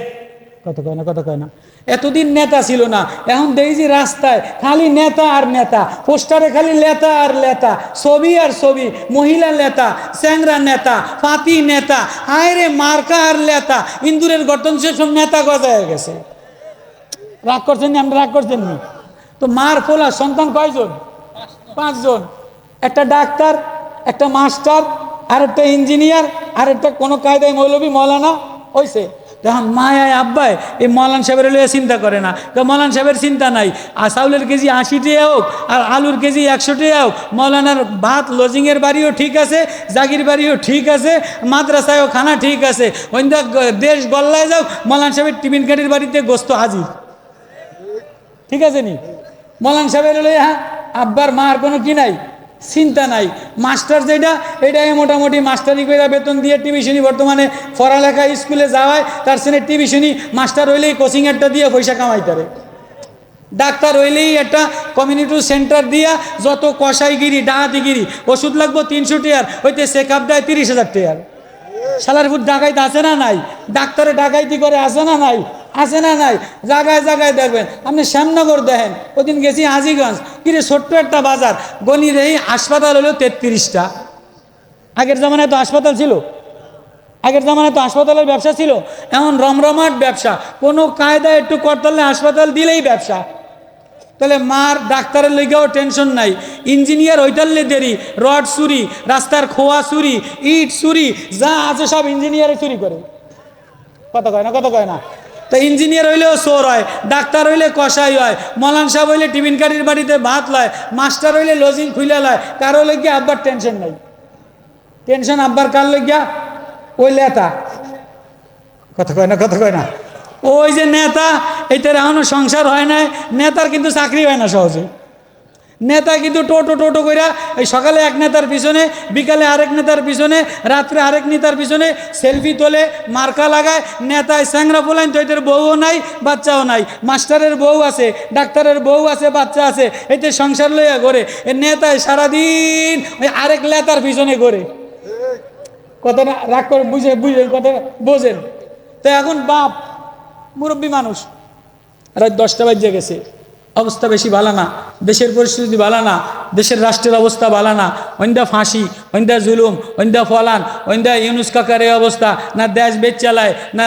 কত কয় না, কত কয় না? এতদিন নেতা ছিল না, এখন দেখছি রাস্তায় খালি নেতা আর নেতা, পোস্টারে খালি নেতা আর নেতা, ছবি আর ছবি, মহিলা নেতা, চ্যাংরা নেতা, পাতি নেতা, আয়রে মার্কা আর নেতা, ইন্দুরের গঠন সে সব নেতা গজায় গেছে। রাগ করছেন নি? আমরা রাগ করছেন নি? তো মার ফোলা সন্তান কয়জন? 5 জন। একটা ডাক্তার, একটা মাস্টার, আর একটা ইঞ্জিনিয়ার, আর একটা কোনো কায়দায় মৌলবী মৌলানা হয়েছে। তখন মায় আব্বাই এই মৌলান সাহেবের লইয়া চিন্তা করে না। তো মৌলান সাহেবের চিন্তা নাই, আর চাউলের কেজি 80 টাকা হোক, আর আলুর কেজি 100 টাকা হোক, মৌলানার ভাত লজিংয়ের বাড়িও ঠিক আছে, জাগির বাড়িও ঠিক আছে, মাদ্রাসায়ও খানা ঠিক আছে। ওইন্দা দেশ গল্লায় যাও, মৌলান সাহেবের টিফিন কাঠির বাড়িতে গোস্ত হাজির। ঠিক আছে নি? মৌলান সাহেবের লইয়া আব্বার মার কোনো কি নাই, চিন্তা নাই। মাস্টার যেটা, এটাই মোটামুটি মাস্টারি করে বেতন দিয়ে টিউশনি, বর্তমানে পড়ালেখা স্কুলে যাওয়ায় তার সঙ্গে টিউশনি। মাস্টার হইলেই কোচিংয়েরটা দিয়ে পয়সা কামাইতে পারে। ডাক্তার হইলেই একটা কমিউনিটি সেন্টার দিয়া যত কষাইগিরি ডাকাতিগিরি, ওষুধ লাগবো 300 টাকার, হইতে চেক আপ দেয় 30,000 টাকার। শালার ফুট ডাকাইতে আছে না নাই? ডাক্তারে ডাকাইতি করে আছে না নাই? আছে না নাই? জায়গায় জায়গায় দেখবেন। আপনি শ্যামনগর দেখেন, ওদিন গেছি হাজীগঞ্জ, কিরে ছোট্ট একটা বাজার, গণি দেই হাসপাতাল হলো 33টা। আগের জামানায় তো হাসপাতাল ছিল, আগের জামানায় তো হাসপাতালের ব্যবসা ছিল। এখন রমরমাট ব্যবসা, কোনো কায়দায় একটু করতালে হাসপাতাল দিলেই ব্যবসা। তাহলে মার ডাক্তারের লেগেও টেনশন নাই, ইঞ্জিনিয়ার হইতালে দেরি, রড চুরি, রাস্তার খোয়া চুরি, ইট চুরি, যা আছে সব ইঞ্জিনিয়ারে চুরি করে। কত কয় না, কত কয় না? তা ইঞ্জিনিয়ার হইলেও চোর হয়, ডাক্তার হইলে কষাই হয়, মৌলান সাহেব হইলে টিফিন কাঠির বাড়িতে ভাত লয়, মাস্টার হইলে লজিং খুলে লয়। কারো লেগে আব্বার টেনশন নাই। টেনশন আব্বার কার লেগিয়া? ওই লেতা। কত কয় না, কত কয় না? ওই যে নেতা, এইটার এখনো সংসার হয় নাই। নেতার কিন্তু চাকরি হয় না সহজে। নেতা কিন্তু টোটো টোটো কইরা এই সকালে এক নেতার পিছনে, বিকালে আরেক নেতার পিছনে, রাত্রে আরেক নেতার পিছনে সেলফি তোলে, মার্কা লাগায়। নেতায় স্যাংরা বলেন তো, এদের বউও নাই, বাচ্চাও নাই। মাস্টারের বউ আছে, ডাক্তারের বউ আছে, বাচ্চা আছে, এতে সংসার লইয়া ঘরে। এ নেতায় সারাদিন ওই আরেক নেতার পিছনে ঘরে। কত না রাগ করে, বুঝে বুঝে কথা বোঝেন তো। এখন বাপ মুরব্বী মানুষ, রাত 10টা বাজে গেছে, অবস্থা বেশি ভালো না, দেশের পরিস্থিতি ভালো না, দেশের রাষ্ট্রের অবস্থা ভালো না। ওইন্দা ফাঁসি, ওইন্দা জুলুম, ওইন্দা ফলান, ওইন্দা ইউনুস কাকার এই অবস্থা, না দেশ বেচ চালায়, না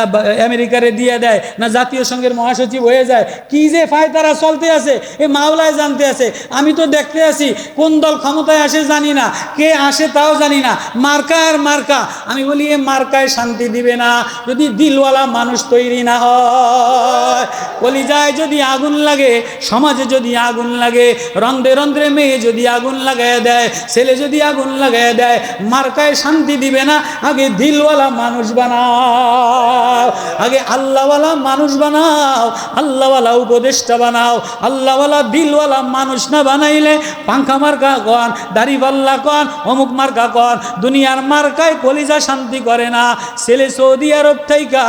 আমেরিকারে দিয়ে দেয়, না জাতীয় সংঘের মহাসচিব হয়ে যায়। কি যে ফায় তারা চলতে আছে, এ মাওলায় জানতে আছে। আমি তো দেখতে আছি, কোন দল ক্ষমতায় আসে জানি না, কে আসে তাও জানি না, মার্কা আর মার্কা। আমি বলি এ মার্কায় শান্তি দিবে না যদি দিলওয়ালা মানুষ তৈরি না হয়। বলি যায় যদি আগুন লাগে, সমাজে যদি আগুন লাগে, রন্ধ্রে রন্ধ্রে মেয়ে যদি আগুন লাগাই দেয়, ছেলে যদি আগুন লাগাই দেয়, মার্কায় শান্তি দিবে না। আগে দিলওয়ালা মানুষ বানাও, আগে আল্লাহওয়ালা মানুষ বানাও, আল্লাহওয়ালা উপদেষ্টা বানাও। আল্লাহওয়ালা দিলওয়ালা মানুষ না বানাইলে পাঙ্খা মার্কা কন, দাড়িপাল্লা কন, অমুক মার্কা কন, দুনিয়ার মার্কায় কলিজা শান্তি করে না। ছেলে সৌদি আরব থাইকা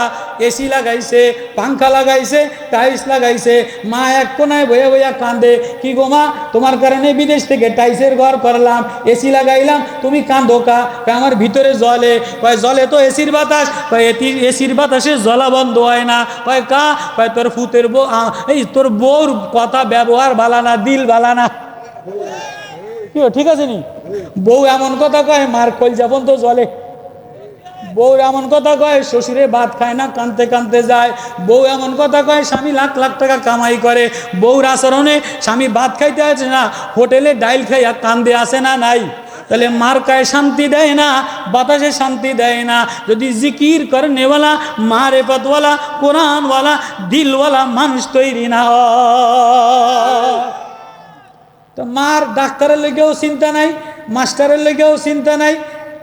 এসি লাগাইছে, পাঙ্খা লাগাইছে, টাইলস লাগাইছে, মা এক কোনায় বইয়া বইয়া কান্দে, কি গো মা, তোমার কারণে বিদেশ থেকে টাইসের ঘর করলাম, এসি লাগাইলাম, তুমি কাঁদো কা? আমার ভিতরে জলে। কয় জলে তো এসির বাতাস। কয় এসির বাতাসে জলা বন্ধ হয় না। কয় কা? কয় তোর ফুতের বউ, এই তোর বউর কথা ব্যবহার ভালো না, দিল ভালো না। ঠিক আছে নি? বউ এমন কথা কয় মার কলজা বন্ধ জলে। বউ এমন কথা কয় শ্বশুরে ভাত খায় না, কানতে কানতে যায়। বউ এমন কথা কয় স্বামী লাখ লাখ টাকা কামাই করে, বউর আচরণে স্বামী ভাত খাইতে আছে না, হোটেলে ডাইল খাইয়া কান্দে আসে না নাই? তাহলে মার কায় শান্তি দেয় না, বাতাসে শান্তি দেয় না। যদি জিকির করে নেওয়ালা, মারেফতওয়ালা, কোরআনওয়ালা, দিলওয়ালা মানুষ তৈরি না হয়, তো মার ডাক্তারের লেগেও চিন্তা নাই, মাস্টারের লেগেও চিন্তা নাই,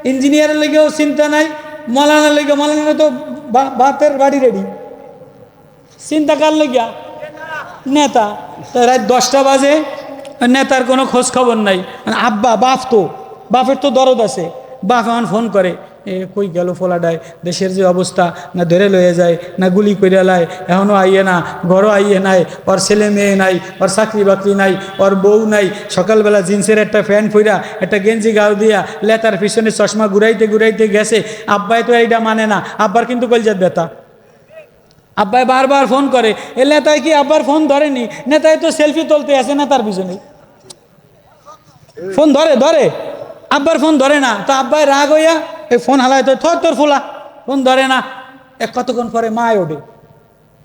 ইঞ্জিনিয়ারের লেগেও চিন্তা নাই, মৌলানার লেগে, মৌলানা তো ভাতের বাড়ি রেডি। চিন্তা কার লেগিয়া? নেতা। রাত 10টা বাজে, নেতার কোনো খোঁজ খবর নাই। আব্বা, বাপ তো, বাপের তো দরদ আছে। বাপ এখন ফোন করে, কই গেল ফোলাডায়, দেশের যে অবস্থা, না ধরে লয়ে যায়, না গুলি করে লায়, এখনও আইয়ে না, ঘরও আইয়ে নাই, ওর ছেলে মেয়ে নাই, ওর চাকরি বাকরি নাই, ওর বউ নাই। সকালবেলা জিন্সের একটা প্যান্ট পইরা, একটা গেঞ্জি গাও দিয়া, লেতার পিছনে চশমা ঘুরাইতে ঘুরাইতে গেছে। আব্বাই তো এইটা মানে না, আব্বার কিন্তু কলজাত ব্যথা। আব্বাই বারবার ফোন করে, এ নেতায় কি আব্বার ফোন ধরেনি? নেতায় তো সেলফি তুলতে আসে না, তার পিছনে ফোন ধরে ধরে, আব্বার ফোন ধরে না। তো আব্বাই রাগ হইয়া এই ফোন হালায়, তো থর তোর ফোলা, ফোন ধরে না। কতক্ষণ পরে মায় ওঠে,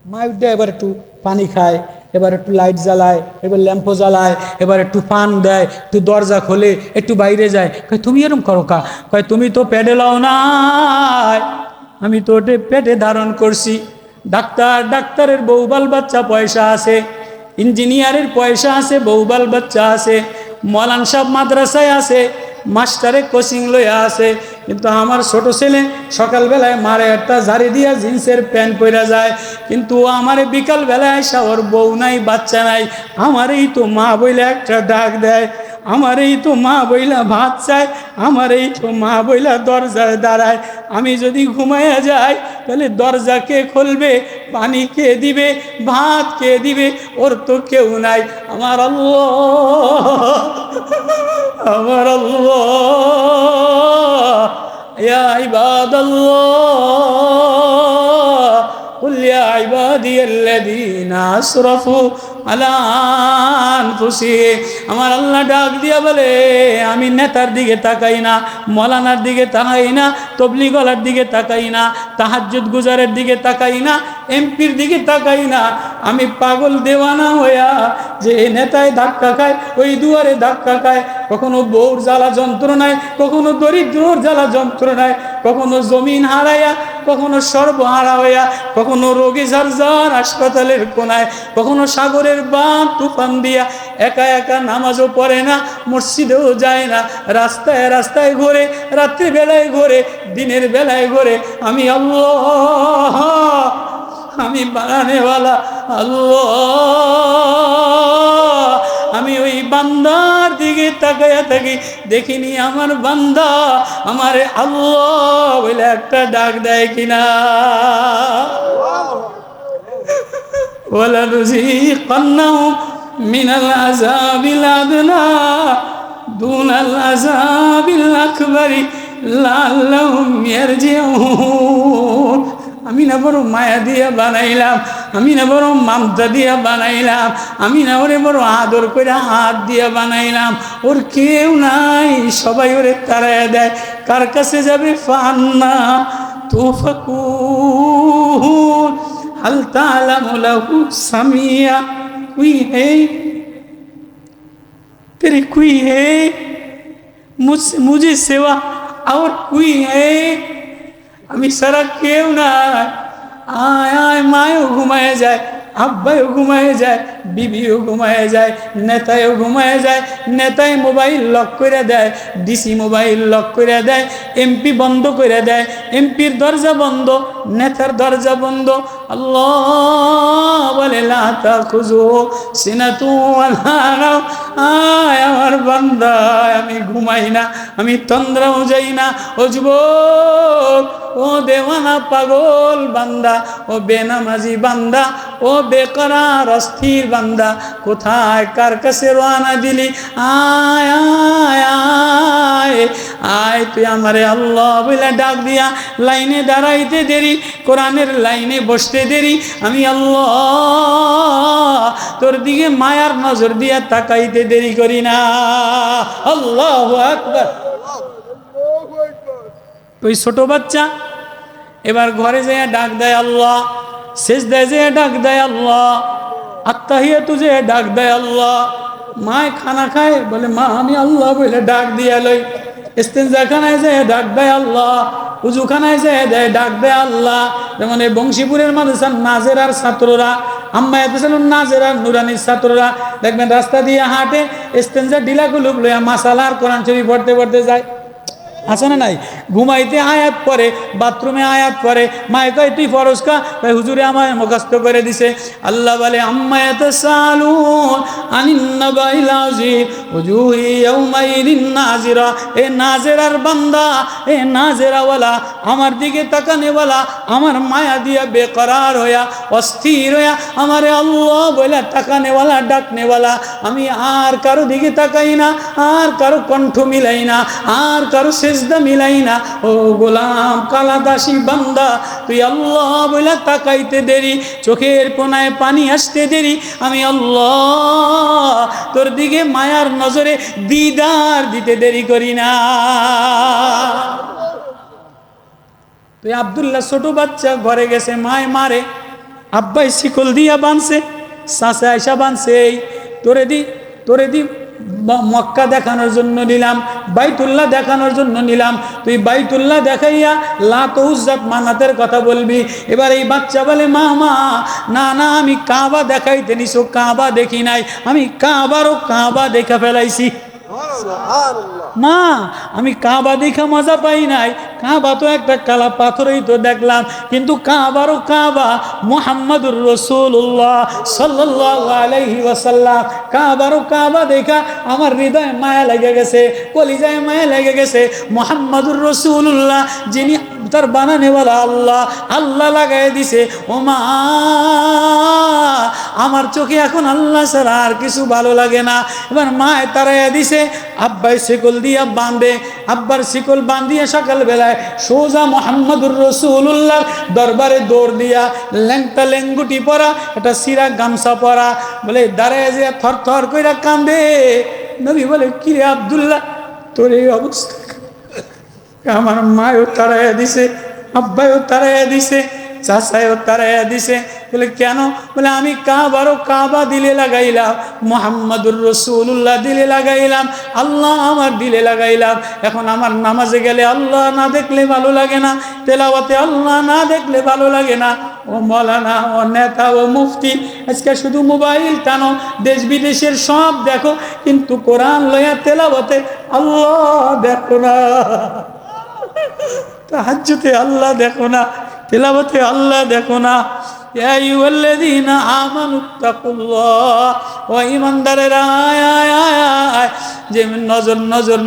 মায় উঠে এবার একটু পানি খায়, এবার একটু লাইট জ্বালায়, এবার ল্যাম্পো জ্বালায়, এবার একটু পান দেয়, একটু দরজা খোলে, একটু বাইরে যায়। কয় তুমি এরকম করো কা? কয় তুমি তো পেটে লাও নাই, আমি তো ওটে পেটে ধারণ করছি। ডাক্তারের বউ বাল বাচ্চা পয়সা আছে, ইঞ্জিনিয়ারের পয়সা আছে, বউ বাল বাচ্চা আছে, মৌলানা সাহেব মাদ্রাসায় আছে, মাস্টারে কোচিং লইয়া আছে। কিন্তু আমার ছোট ছেলে সকালবেলায় মারে একটা ঝাড়ি দিয়া জিন্সের প্যান্ট পরা যায়, কিন্তু আমারে বিকালবেলায় আসা ওর বউ নাই, বাচ্চা নাই, আমারই তো মা বইলে একটা ডাক দেয়, আমারই তো মা বইলা ভাত চায়, আমারই তো মা বইলা দরজায় দাঁড়ায়। আমি যদি ঘুমাইয়া যাই তাহলে দরজা কে খুলবে, পানি কে দিবে, ভাত কে দিবে? ওর তো কেউ নাই। আমার আল্লাহ, আমার আল্লাহ, ইয়া ইবাদাল্লাহ, কুল ইয়া ইবাদিয়াল্লাযীনা আসরাফু আলা আনফুসিহিম। আমার আল্লাহ ডাক দিয়া বলে, আমি নেতার দিকে তাকাই না, মৌলানার দিকে তাকাই না, তবলিগওয়ালার দিকে তাকাই না, তাহাজ্জুদ গুজারের দিকে তাকাই না, এমপির দিকে তাকাই না। আমি পাগল দেওয়ানা হইয়া যে নেতায় ধাক্কা খায়, ওই দুয়ারে ধাক্কা খায়, কখনো বউর জ্বালা যন্ত্রণায়, কখনো দরিদ্রর জ্বালা যন্ত্রণায়, কখনো জমিন হারাইয়া, কখনো সর্বহারা হইয়া, কখনো রোগী ঝারঝার হাসপাতালের কোনায়, কখনো সাগরের বাঁধ তুফান দিয়া একা একা নামাজও পড়ে না, মসজিদেও যায় না, রাস্তায় রাস্তায় ঘোরে, রাত্রিবেলায় ঘোরে, দিনের বেলায় ঘোরে। আমি আল্লাহ, আমি বানানেওয়ালা আল্লাহ, আমি ওই বান্দার দিকে তাকাইয়া থাকি, দেখিনি আমার বান্দা আমার আল্লাহ বলে একটা ডাক দেয় কিনা। ওয়ালানুযীকান্নাহুম মিনাল আযাবিল আদনা দুনাল আযাবিল আকবারি লাআল্লাহুম ইয়ারজিউন। আমি না বড় মায়া দিয়া বানাইলাম, আমি না বড় মামতা দিয়া বানাইলাম, আমি না ওরে বড় আদর করে হাত দিয়া বানাইলাম। ওর কেউ নাই, সবাই ওরে তাড়াইয়া দেয়। কার কাছে যাবে? ফান্না তুফাকুন হাল তা'লামু লাহু সামিয়া। কুই হে तेरी कोई है मुझे सेवा और कोई है? আমি সারা কেউ না। আয় আয় মায়ও ঘুমায় যায়, আব্বাইও ঘুমায় যায়, বিবিও ঘুমায় যায়, নেতায়ও ঘুমায় যায়। নেতায় মোবাইল লক করে দেয়, ডিসি মোবাইল লক করে দেয়, এমপি বন্ধ করে দেয়, এমপির দরজা বন্ধ, নেতার দরজা বন্ধ। আল্লাহ বলে লা তাখুযু সিনাতু ওয়ালা নাওম, আয় আমার বান্দা, আমি ঘুমাই না, আমি তন্দ্রাও যাই না। ও যুবক, ও দেওয়ানা পাগল বান্দা, ও বেনামাজি বান্দা, ও বেকরার অস্থির বান্দা, কোথায় কার কাছে রওনা দিলি? আয় আয় আয় আয়, তুই আমারে আল্লাহ বলে ডাক দিয়া লাইনে দাঁড়াইতে দেরি, কোরআনের লাইনে বসতে দেরি, আমি আল্লাহ তোর দিকে মায়ার নজর দিয়া তাকাইতে দেরি করি না। আল্লাহু আকবার। ওই ছোট বাচ্চা এবার ঘরে যায় ডাক দেয় আল্লাহ, সেজদায় যে ডাক দেয় আল্লাহ, আত্তাহিয়াতু যে ডাক দেয় আল্লাহ। মায় খানা খায়, বলে মা আমি আল্লাহ বলে ডাক দিয়া লই। ইস্তেঞ্জা খানায় যায় ডাক দেয় আল্লাহ, উজু খানায় যায় ডাক দেয় আল্লাহ। যেমন এই বংশীপুরের মাদ্রাসার নাজেরার ছাত্ররা, আম্মা এতসালুন নাজেরার নুরানির ছাত্ররা দেখবেন রাস্তা দিয়ে হাঁটে, ইস্তেঞ্জা ডিলা কুলুপ লইয়া মাসালার কোরআন শরীফ পড়তে পড়তে যায়, আছে না নাই? ঘুমাইতে আয়াত পড়ে, বাথরুমে আয়াত পড়ে, মায়ে কয় তুই ফরজ কা, ভাই হুজুরে আমায় মুখস্থ করে দিছে। আল্লাহ বলে আম্মা ইয়াতাসালুন আনিন নাবাইল আযীম ওজুহি ইয়াউমাইদিন নাজিরা। এ নাজেরার বান্দা, এ নাজেরাওয়ালা, আমার দিকে তাকানেওয়ালা, আমার মায়া দিয়া বেকরার হইয়া অস্থির হইয়া আমারে আল্লাহ বলে তাকানেওয়ালা ডাকনেওয়ালা, আমি আর কারো দিকে তাকাই না, আর কারো কণ্ঠ মিলাই না, আর কারো সেজদা মিলাই না। ও গোলাম কালা দাসী বান্দা, তুই আল্লাহ বলে তাকাইতে দেরি, চোখের কোনায় পানি আসতে দেরি, আমি আল্লাহ তোর দিকে মায়ার নজরে দিদার দিতে দেরি করি না। তুই আব্দুল্লাহ ছোট বাচ্চা ঘরে গেছে, মায় মারে, আব্বাই শিকল দিয়া বানছে, চাচা আয়সা বানছে, এই তোরে দি মক্কা দেখানোর জন্য নিলাম, বাইতুল্লাহ দেখানোর জন্য নিলাম, তুই বাইতুল্লাহ দেখাইয়া লাত উজ্জাত মানাতের কথা বলবি। এবার এই বাচ্চা বলে মা মা না না, আমি কাবা দেখাইতে নিছো, কাবা দেখি নাই, আমি কাবারও কাবা দেখা ফেলাইছি। মা আমি কাবা দেখা মজা পাই নাই, কাবা তো একটা কালা পাথরই তো দেখলাম, কিন্তু কাবারও কাবা মুহাম্মাদুর রাসূলুল্লাহ সাল্লাল্লাহু আলাইহি ওয়াসাল্লাম, কাবারও কাবা দেখা আমার হৃদয়ে মায়া লেগে গেছে, কলিজায় মায়া লেগে গেছে। মুহাম্মাদুর রাসূলুল্লাহ যিনি তার বানানেওয়ালা আল্লাহ, আল্লাহ লাগাই দিছে। ও মা আমার চোখে এখন আল্লাহ ছাড়া আর কিছু ভালো লাগে না। এবার মায় তারাইয়া দিছে, আব্বাই শিকল দিয়া বাঁধে, আব্বার শিকল বাঁধিয়া সকালবেলায় সোজা মুহাম্মাদুর রাসূলুল্লাহ দরবারে দৌড় দিয়া, ল্যাংটা লেঙ্গুটি পরা, একটা সিরা গামছা পরা, বলে দাঁড়ায় যে থর থর কইরা কান্দে। নবী বলে কিরে আব্দুল্লাহ তোর এই অবস্থা? আমার মায়ও তারাইয়া দিছে, আব্বাইও তারাইয়া দিছে, চাচাইও তারাইয়া দিছে। বলে কেন? বলে আমি কাবারও কাবা দিলে লাগাইলাম, মুহাম্মাদুর রাসূলুল্লাহ দিলে লাগাইলাম, আল্লাহ আমার দিলে লাগাইলাম। এখন আমার নামাজে গেলে আল্লাহ না দেখলে ভালো লাগে না, তেলাওয়াতে আল্লাহ না দেখলে ভালো লাগে না। ও মৌলানা, ও নেতা, ও মুফতি, আজকে শুধু মোবাইল টানো, দেশ বিদেশের সব দেখো, কিন্তু কোরআন লইয়া তেলাওয়াতে আল্লাহ দেখো না, তাহাজ্জুদে আল্লাহ দেখো না, তেলাওয়াতে আল্লাহ দেখো না। ইয়া আইয়ুহাল্লাযীনা আমানুত্তাকুল্লাহ, ও ঈমানদারেরা আয় আয় আয়, যে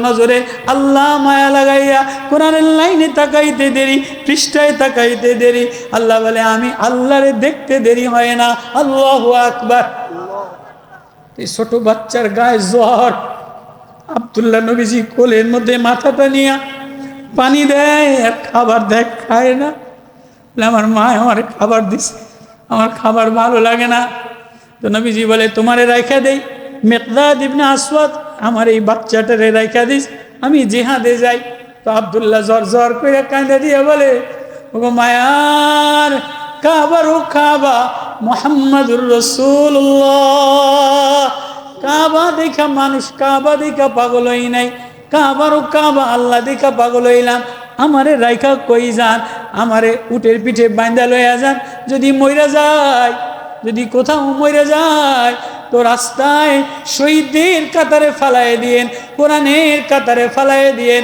নজরে আল্লাহ মায়া লাগাইয়া কোরআনের লাইনে তাকাইতে দেরি, পৃষ্ঠায় তাকাইতে দেরি, আল্লাহ বলে আমি আল্লাহরে দেখতে দেরি হয় না। আল্লাহু আকবার। এই ছোট বাচ্চার গায়ে জ্বর, আব্দুল্লাহ নবীজি কোলের মধ্যে মাথাটা নিয়া পানি দেয় আর খাবার দেয়, খায় না। আমার মা আমার খাবার দিছে, আমার খাবার ভালো লাগে না। তো নবীজি বলে তোমারে রাইখা দেই, মিকদাদ ইবনে আসওয়াদ আমার এই বাচ্চাটারে রাইখা দিস, আমি জিহাদে যাই। তো আব্দুল্লাহ জ্বর জ্বর করে কাঁদে দিয়ে বলে ওগো মায়ার কাবার ও কাবা মুহাম্মাদুর রাসূলুল্লাহ, কাবা দেখা মানুষ, কাবা দেখা পাগল হই নাই, কাবারও কাবা আল্লাহ দেখা পাগল হইলাম। আমারে রাইখা কই যান, আমারে উটের পিঠে বাঁধা লইয়া যান, যদি মইরা যায় যদি কোথাও মরে যায় তো রাস্তায় শহীদদের কাতারে ফালায় দিয়েন, কোরআনের কাতারে ফালায় দিয়েন।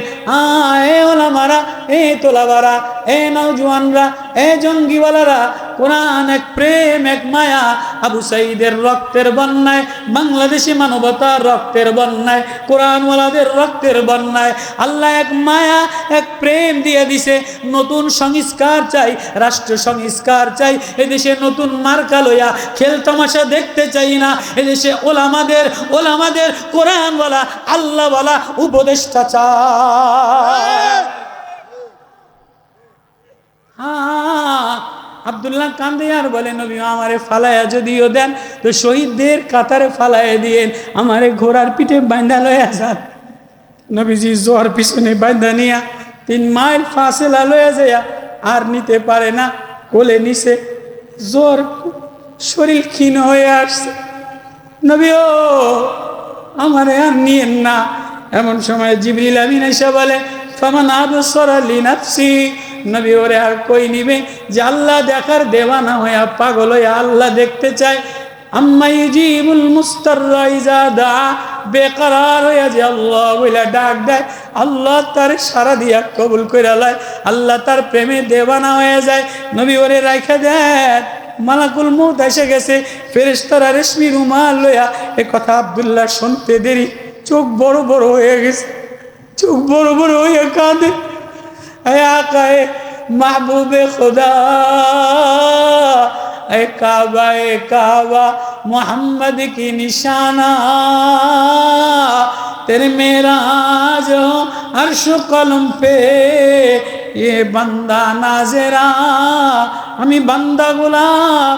এ ওলামারা, এ তোলাবারা, এ নওজোয়ানরা, এ জঙ্গিওয়ালারা, কোরআন এক প্রেম, এক মায়া। আবু সাইদের রক্তের বন্যায়, বাংলাদেশি মানবতার রক্তের বন্যায়, কোরআনওয়ালাদের রক্তের বন্যায় আল্লাহ এক মায়া, এক প্রেম দিয়ে দিছে। নতুন সংস্কার চাই, রাষ্ট্র সংস্কার চাই। এদেশে নতুন মার্কা লইয়া খেল তামাশা দেখতে চাই না। এদেশে ওলামাদের কোরআনওয়ালা, আল্লাহওয়ালা উপদেষ্টা চাই। আব্দুল্লাহ কান্দে আর বলে, নবী আমারে ফালায়া যদিও দেন তো শহীদদের কাতারে ফালায় দিয়েন, আমারে ঘোড়ার পিঠে বাঁধা লয়া যান। নবীজি জ্বর পিছনে বাঁধা নিয়া 3 মাইল ফাসেলা লয়া যাইয়া আর নিতে পারে না, কোলে নিছে। জ্বর, শরীর ক্ষীণ হয়ে আসছে। নবী ও আমারে আর নিয়েন না। এমন সময় জিবরিল আমিন এসে বলে, ফামান আবসারা লিনাফসি, নবী ওরে আর কই নিবে যে আল্লাহ দেখার দেওয়ানা হইয়া পাগল হইয়া আল্লাহ দেখতে চায়। আম্মা ইউজিবুল মুস্তাররা ইজা দা, বেকরার হইয়া যে আল্লাহ বইলা ডাক দেয়, আল্লাহ তার সারা দিয়া কবুল কইরা লয়, আল্লাহ তার প্রেমে দেওয়ানা হয়ে যায়। নবী ওরে রাইখা দেন। মালাকুল মউত এসে গেছে, ফেরেশতারা রেশমি রুমাল লইয়া। এ কথা আব্দুল্লাহ শুনতে দেরি, চোখ বড় বড় হয়ে গেছে, চোখ বড় বড় হয়ে কাঁদে। আকায়ে মাহবুবে খুদা, এ কাবা मोहम्मद की निशाना, तेरे मेराज हो अर्श कलम पे, ये बंदा नाजरा, আমি বান্দা গোলাম,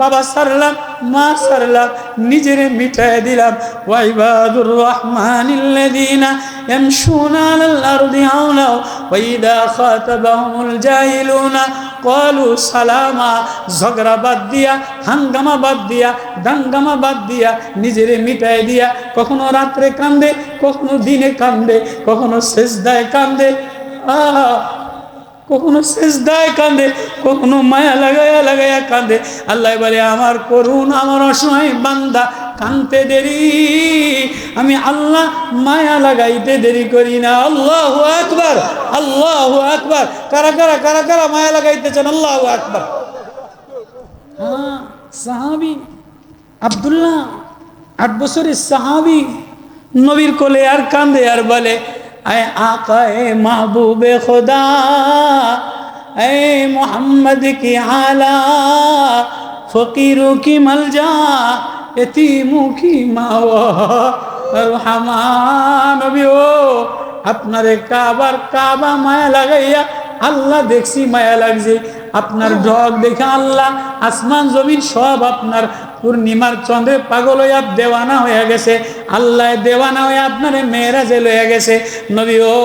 বাবা সারলাম, মা সারলাম, নিজেরে মিটায় দিলাম। ওয়াইবাদুর রহমানিল্লাযীনা ইয়ামশুনা আলাল আরদি হাওলা ওয়া ইযা খাতাবাহুমুল জাহিলুনা ক্বালু সালামা। ঝগড়া বাদ দিয়া, হাঙ্গামা বাদ দিয়া, দাঙ্গামা বাদ দিয়া, নিজেরে মিটায় দিয়া কখনো রাত্রে কান্দে, কখনো দিনে কান্দে, কখনো সেজদায় কান্দে, কখনো সেজদায় কান্দে, কখনো মায়া লাগায়া লাগায়া কান্দে। আল্লাহ বলে, আমার করুন, আমার অসহায় বান্দা কানতে দেরি, আমি আল্লাহ মায়া লাগাইতে দেরি করি না। আল্লাহু আকবার, আল্লাহু আকবার। কারা কারা কারা কারা মায়া লাগাইতে চান? আল্লাহু আকবার। সাহাবী আব্দুল্লাহ 8 বছরের সাহাবী নবীর কোলে আর কান্দে আর বলে, ऐ आक़ाए महबूबे खुदा, ऐ मोहम्मद की आला, फ़कीरों की मलजा, यतीमों की मावा, रहमान नबियो আপনারে কাবা মায়া লাগাইয়া আল্লাহ দেখছি, মায়া লাগছে। আপনার ঢক দেখে আল্লাহ আসমান জমিন সব আপনার পূর্ণিমার চন্দ্রে পাগল হইয়া দেওয়ানা হয়ে গেছে। আল্লাহ দেওয়ানা হয়ে আপনারে মেরাজে লইয়া গেছে। নবী ও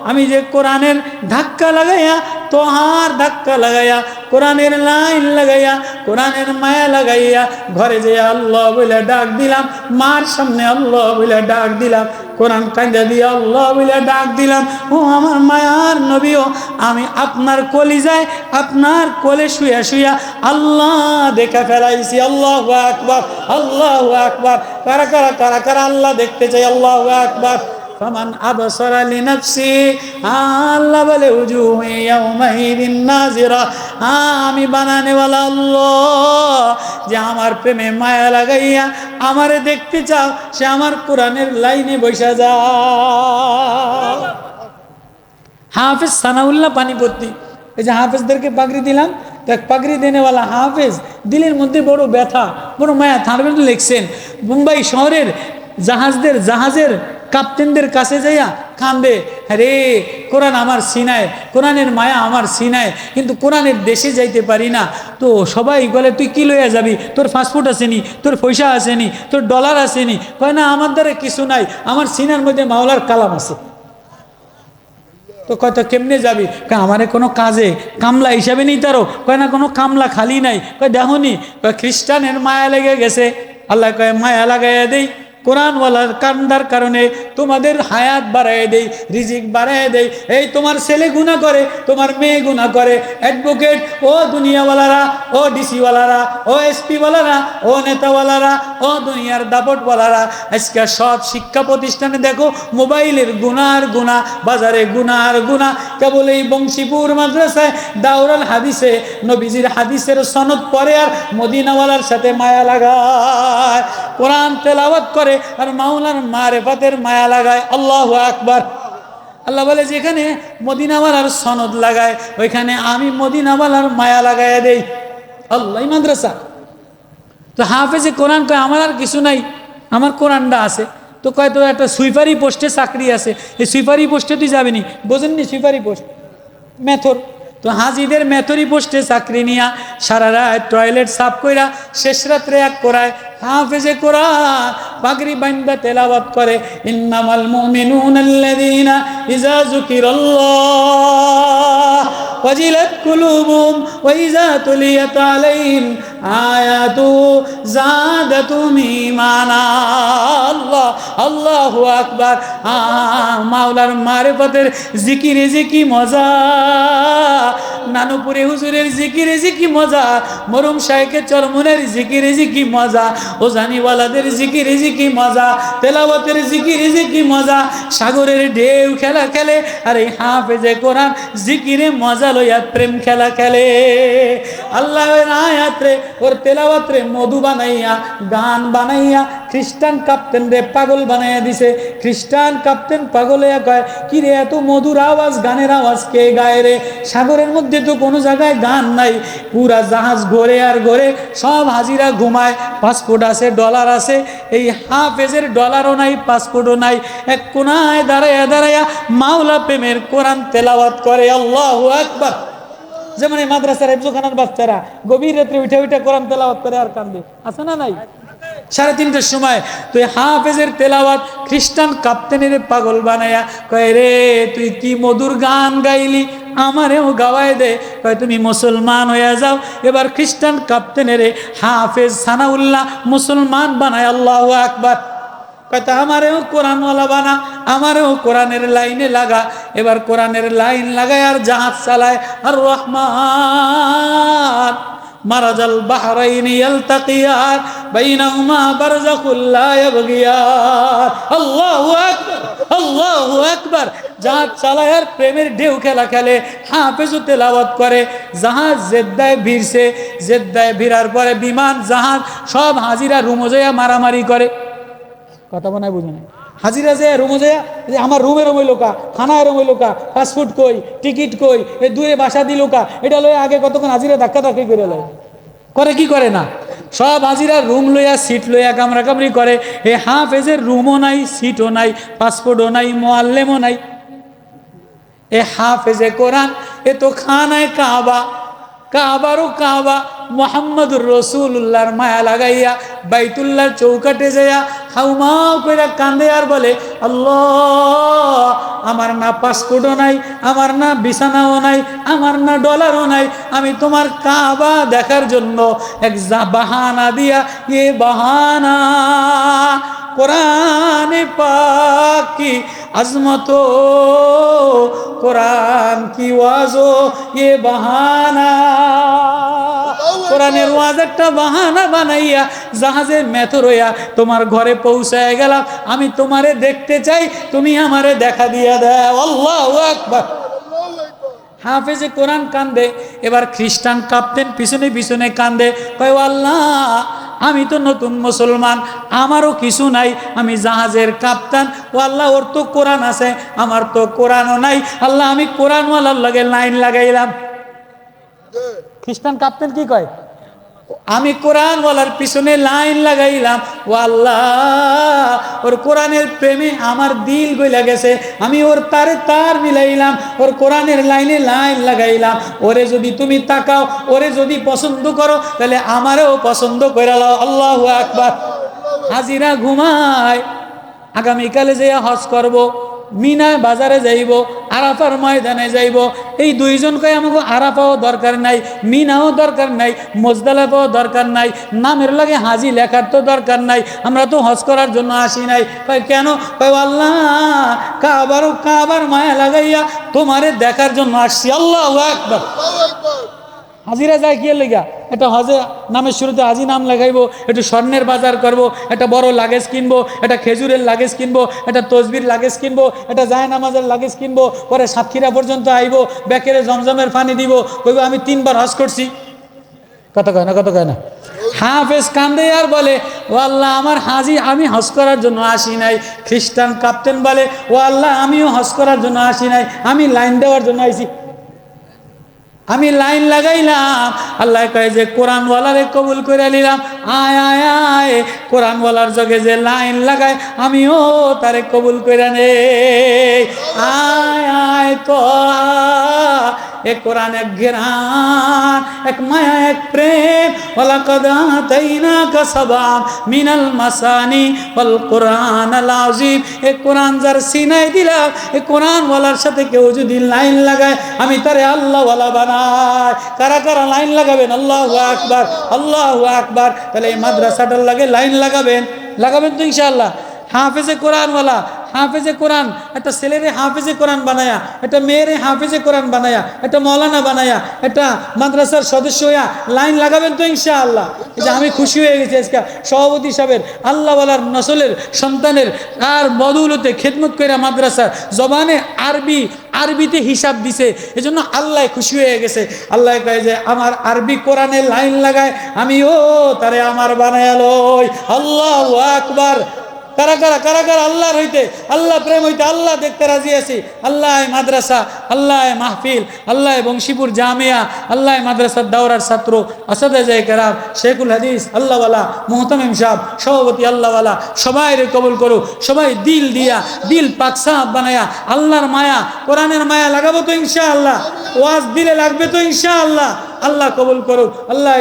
আমি যে কোরআনের ধাক্কা লাগাইয়া, তোহার ধাক্কা লাগাইয়া, কোরআনের লাইন লাগাইয়া, কোরআনের মায়া লাগাইয়া ঘরে যে আল্লাহ বলে ডাক দিলাম, মার সামনে আল্লাহ বলে ডাক দিলাম, কোরআন কাঁদা দিয়ে আল্লাহ বলে ডাক দিলাম। ও আমার মায়ার নবীও, আমি আপনার কলিজায়, আপনার কোলে শুয়া শুয়া আল্লাহ দেখা ফেলাইছি। আল্লাহু আকবার, আল্লাহু আকবার। কারা কারা কারা কারা আল্লাহ দেখতে চাই? আল্লাহু আকবার। ফামান আবসারা লিনাফসি, আল্লাহ বলে উজুহু ইয়াউমাইদিন নাজিরা, আমি বানানেওয়ালা আল্লাহ, যে আমার প্রেমে মায়া লাগাইয়া আমারে দেখতে চাও, সে আমার কোরআনের লাইনে বসা যাও। হাফেজ সানাউল্লাহ পানিপত্তি, এই যে হাফেজদেরকে পাগড়ি দিলাম, তো এক পাগড়ি দেনেওয়ালা হাফেজ দিলের মধ্যে বড় ব্যথা, বড় মায়া, থানবেন লিখছেন মুম্বাই শহরের জাহাজের কাপ্তেনদের কাছে যাইয়া কান্দে, রে কোরআন আমার সিনায়, কোরআনের মায়া আমার সিনায়, কিন্তু কোরআনের দেশে যাইতে পারি না। তো সবাই বলে, তুই কি লইয়া যাবি? তোর পাসপোর্ট আসেনি, তোর পয়সা আসেনি, তোর ডলার আসেনি? কয় না, আমার দ্বারা কিছু নাই, আমার সিনার মধ্যে মাওলার কালাম আছে। তো কয় তো কেমনে যাবি? কয় আমারে কোনো কাজে কামলা হিসাবে নেই তারও? কয় না, কোনো কামলা খালি নাই। কয় দেখো নি, কয় খ্রিস্টানের মায়া লেগে গেছে। আল্লাহ কয় মায়া লাগাইয়া দেই, কোরআনওয়ালার কান্দার কারণে তোমাদের হায়াত বাড়ায় দেই, রিজিক বাড়ায় দেই। এই তোমার ছেলে গুনাহ করে, তোমার মেয়ে গুনাহ করে, অ্যাডভোকেট ও দুনিয়াওয়ালারা, ও ডিসিওয়ালারা, ও এসপিওয়ালারা, ও নেতাওয়ালারা, ও দুনিয়ার দাপটওয়ালারা, আজকে সব শিক্ষা প্রতিষ্ঠানে দেখো মোবাইলের গুনার গুনাহ, বাজারে গুনার গুনাহ। কেবল এই বংশীপুর মাদ্রাসায় দাওরাল হাদিসে নবীজির হাদিসের সনদ পড়ে আর মদিনাওয়ালার সাথে মায়া লাগায়, কোরআন তেলাওয়াত করে আর মাওলার মারেফাতের মায়া লাগায়। আল্লাহু আকবার। আল্লাহ বলে যেখানে মদিনাওয়ালার সনদ লাগায় ওইখানে আমি মদিনাওয়ালার মায়া লাগায় দেই। আল্লাহ মাদ্রাসা তো হাফেজে কোরআন কয় আমার আর কিছু নাই, আমার কোরআনটা আছে। তো কয় তো একটা সুইপারি পোস্টে চাকরি আছে, এই সুইপারি পোস্টে তুই যাবি নি? বোঝেননি সুইপারি পোস্ট? মেথর। তো হাজিদের মেথরি পোস্টে চাকরি নিয়া সারা রাত টয়লেট সাফ কইরা শেষ রাত্রে এক করায় হাফেজে কোরআন পাগড়ি বান্দা তেলাওয়াত করে, ইন্নামাল মুমিনুনাল্লাযীনা ইযা যুকিরাল্লাহ ওয়াজিলাত কুলুবুহুম ওয়া ইযা তুলিয়াত আলাইহিম আয়াতু যাদাতুহুম ঈমানা। আল্লাহ, আল্লাহু আকবার। মাওলার মারিফতের জিকিরে যে কি মজা, নানুপুরে হুজুরের জিকিরে যে কি মজা, মরুম শাইখে চরমুনের জিকিরে যে কি মজা, ও জানিওয়ালাদের জিকিরে যে কি মজা, তেলাওয়াতের জিকিরে যে কি মজা। সাগরের ঢেউ খেলা খেলে আর এই হাফেজে কোরআন জিকিরে মজা লইয়া প্রেম খেলা খেলে। আল্লাহর আয়াতরে ওর তেলাওয়াতরে মধু বানাইয়া গান বানাইয়া খ্রিস্টান কাপ্তেন রে পাগল বানাইয়া দিছে। খ্রিস্টান কাপ্তেন পাগল হইয়া কয়, কি রে এত মধুর আওয়াজ, গানের আওয়াজ কে গায় রে? সাগরের মধ্যে তো কোনো জায়গায় গান নাই, পুরা জাহাজ ঘোরে আর ঘোরে, সব হাজিরা ঘুমায়, পাসপোর্ট আছে, ডলার আছে, এই হাফেজের ডলারও নাই, পাসপোর্টও নাই, এক কোনায় দাঁড়াইয়া দাঁড়াইয়া মাওলা প্রেমের কোরআন তেলাওয়াত করে। আল্লাহু আকবার। যেমন এই মাদ্রাসার হেফজখানার বাচ্চারা গভীর রাত্রে উঠে উঠে কোরআন তেলাওয়াত করে আর কান্দে, আছে না নাই? 3:30টার সময় তুই হাফেজের তেলাওয়াত খ্রিস্টান কাপ্তেনের পাগল বানায়া কয়, রে তুই কি মধুর গান গাইলি, আমারেও গাওয়ায় দে। কয় তুমি মুসলমান হইয়া যাও। এবার খ্রিস্টান কাপ্তেনের হাফেজ সানাউল্লাহ মুসলমান বানায়। আল্লাহু আকবার। কয়টা আমারেও কোরআনওয়ালা বানা, আমারেও কোরআনের লাইনে লাগা। এবার কোরআনের লাইন লাগায় আর জাহাজ চালায়। আর রহমান মারাজাল বাহরাইনি ইয়ালতাকিয়ান বাইনাহুমা বারযাখুল লা ইয়াবগিয়ান। আল্লাহু আকবার, আল্লাহু আকবার। জাহাজ চালায় আর প্রেমের ঢেউ খেলা খেলে, হাফেজ তেলাওয়াত করে। জাহাজ জেদ্দায় ভিড়ছে, জেদ্দায় ভিড়ার পরে বিমান জাহাজ সব হাজিরা রুমে যাইয়া মারামারি করে। কথা বানায় বুঝে না? হাজিরা যায় রুমে যায়, আমার রুমের রইলোকা, খানায় রইলোকা, পাসপোর্ট কই, টিকিট কই, এই দূরে বাসা দিলোকা, এটা লয়ে আগে কতক্ষণ হাজিরা ধাক্কা ধাক্কি করে লয়, করে কি করে না? সব হাজিরা রুম লইয়া সিট লইয়া কামড়াকামড়ি করে। এই হাফেজের রুমও নাই, সিটও নাই, পাসপোর্টও নাই, মোয়াল্লেমও নাই। এ হাফেজে কোরআন এ তো খানায় কাবা, কাবারও কাবা, মুহাম্মদুর রাসূলুল্লাহর মায়া লাগাইয়া বাইতুল্লাহর চৌকাটে যাইয়া হাউমাউ কইরা কান্দে আর বলে, আল্লাহ আমার না পাসপোর্টও নাই, আমার না বিছানাও নাই, আমার না ডলারও নাই, আমি তোমার কাবা দেখার জন্য এক বাহানা দিয়া, এ বাহানা কোরআনে পাক কি আজমত, কোরআন কি ওয়াজো, এ বাহানা। কোরআনের ওয়াজ একটা বাহানা বানাইয়া জাহাজে মেথর হইয়া তোমার ঘরে পৌঁছায় গেলাম। আমি তোমারে দেখতে চাই, তুমি আমারে দেখা দিয়া দাও। আল্লাহু আকবার। হাফেজে কোরআন কান্দে। এবার খ্রিস্টান কাপ্তেন পিছনে পিছনে কান্দে, কয় আল্লাহ আমি তো নতুন মুসলমান, আমারও কিছু নাই, আমি জাহাজের কাপ্তান। ও আল্লাহ ওর তো কোরআন আছে, আমার তো কোরআনও নাই। আল্লাহ আমি কোরআনওয়ালার লাগে লাইন লাগাইলাম। খ্রিস্টান কাপ্তেন কি কয়, আমি কোরআনওয়ালার পিছনে লাইন লাগাইলাম। ও আল্লাহ ওর কোরআনের প্রেমে আমার দিল গইলা গেছে, আমি ওর তারে তার মিলাইলাম, ওর কোরআনের লাইনে লাইন লাগাইলাম। ওরে যদি তুমি তাকাও, ওরে যদি পছন্দ করো, তাহলে আমারও পছন্দ করে লাও। আল্লাহু আকবার। হাজিরা ঘুমায়, আগামীকালে যে হজ করব, মিনা বাজারে যাইব, আরাফার ময়দানে যাইব। এই দুইজনকে আমাকে আরাফাও দরকার নাই, মিনাও দরকার নাই, মুজদালিফাও দরকার নাই, নামের লাগে হাজি লেখার তো দরকার নাই। আমরা তো হজ করার জন্য আসি নাই। কয় কেন? কয় আল্লাহ কাবার মায়া লাগাইয়া তোমারে দেখার জন্য আসছি। আল্লাহু আকবার। হাজিরা যায় কি লেগা? এটা হজে নামের শুরুতে হাজি নাম লাগাইবো, একটু স্বর্ণের বাজার করবো, একটা বড় লাগেজ কিনবো, একটা খেজুরের লাগেজ কিনবো, একটা তসবির লাগেজ কিনবো, একটা জায় নামাজের লাগেজ কিনবো, পরে সাতক্ষীরা পর্যন্ত আইবো, ব্যাকেরে জমজমের পানি দিব, কইব আমি 3 বার হজ করছি। কথা কয় না, কথা কয় না। হাফেজ কান্দে আর বলে ও আল্লাহ আমার হাজি, আমি হজ করার জন্য আসি নাই। খ্রিস্টান কাপ্তেন বলে ও আল্লাহ আমিও হজ করার জন্য আসি নাই, আমি লাইন দেওয়ার জন্য আইছি, আমি লাইন লাগাইলাম। আল্লাহ কয় যে কোরআনওয়ালারে কবুল করে নিলাম, আয় আয় আয়, কোরআনওয়ালার জগে যে লাইন লাগায় আমিও তারে কবুল করে নে। আয় আয় তো এ কোরআন এক ঘেরান, এক মায়া, এক প্রেম। ওয়ালাকাদ আতাইনাকা সাবআন মিনাল মাসানি ওয়াল কোরআনাল আযীম। এ কোরআন যার সিনায় দিলাম, এ কোরআনওয়ালার সাথে কেউ যদি লাইন লাগায় আমি তারে আল্লাহওয়ালা বানাই। কারা কারা লাইন লাগাবেন? আল্লাহু আকবার, আল্লাহু আকবার। তাহলে এই মাদ্রাসাটার লাগে লাইন লাগাবেন, লাগাবেন তো ইনশাআল্লাহ। হাফেজে কোরআনওয়ালা, হাফেজে কোরআন, একটা ছেলেরে হাফেজে কোরআন বানায়া, একটা মেয়েরে হাফেজে কোরআন বানায়া, একটা মৌলানা বানায়া, একটা মাদ্রাসার সদস্য হইয়া লাইন লাগাবেন তো ইনশাআল্লাহ। এই যে আমি খুশি হয়ে গেছি আজকে সভাপতি সাহেবের, আল্লাহওয়ালার নসলের সন্তানের আর বদৌলতে খেদমত কইরা মাদ্রাসার জবানে আরবিতে হিসাব দিছে, এজন্য আল্লাহ খুশি হয়ে গেছে। আল্লাহ কয় যে আমার আরবি কোরআনে লাইন লাগায় আমিও তারে আমার বানায়া লই। আল্লাহু আকবার। কারা কারা কারা কারা আল্লাহর হইতে, আল্লাহ প্রেম হইতে আল্লাহ দেখতে রাজি আছি। আল্লাহ মাদ্রাসা, আল্লাহ মাহফিল, আল্লাহ বংশীপুর জামিয়া, আল্লাহ মাদ্রাসার দাওরার ছাত্র আসাদায়ে কেরাম, শেখুল হাদিস আল্লাহওয়ালা, মুহতামিম সাহেব সভাপতি আল্লাহওয়ালা, সবাই কবুল করো। সবাই দিল দিয়া, দিল পাকসা বানায়া আল্লাহর মায়া, কোরআনের মায়া লাগাবো তো ইনশাআল্লাহ। ওয়াজ দিলে লাগবে তো ইনশাআল্লাহ। আল্লাহ কবুল করুক। আল্লাহ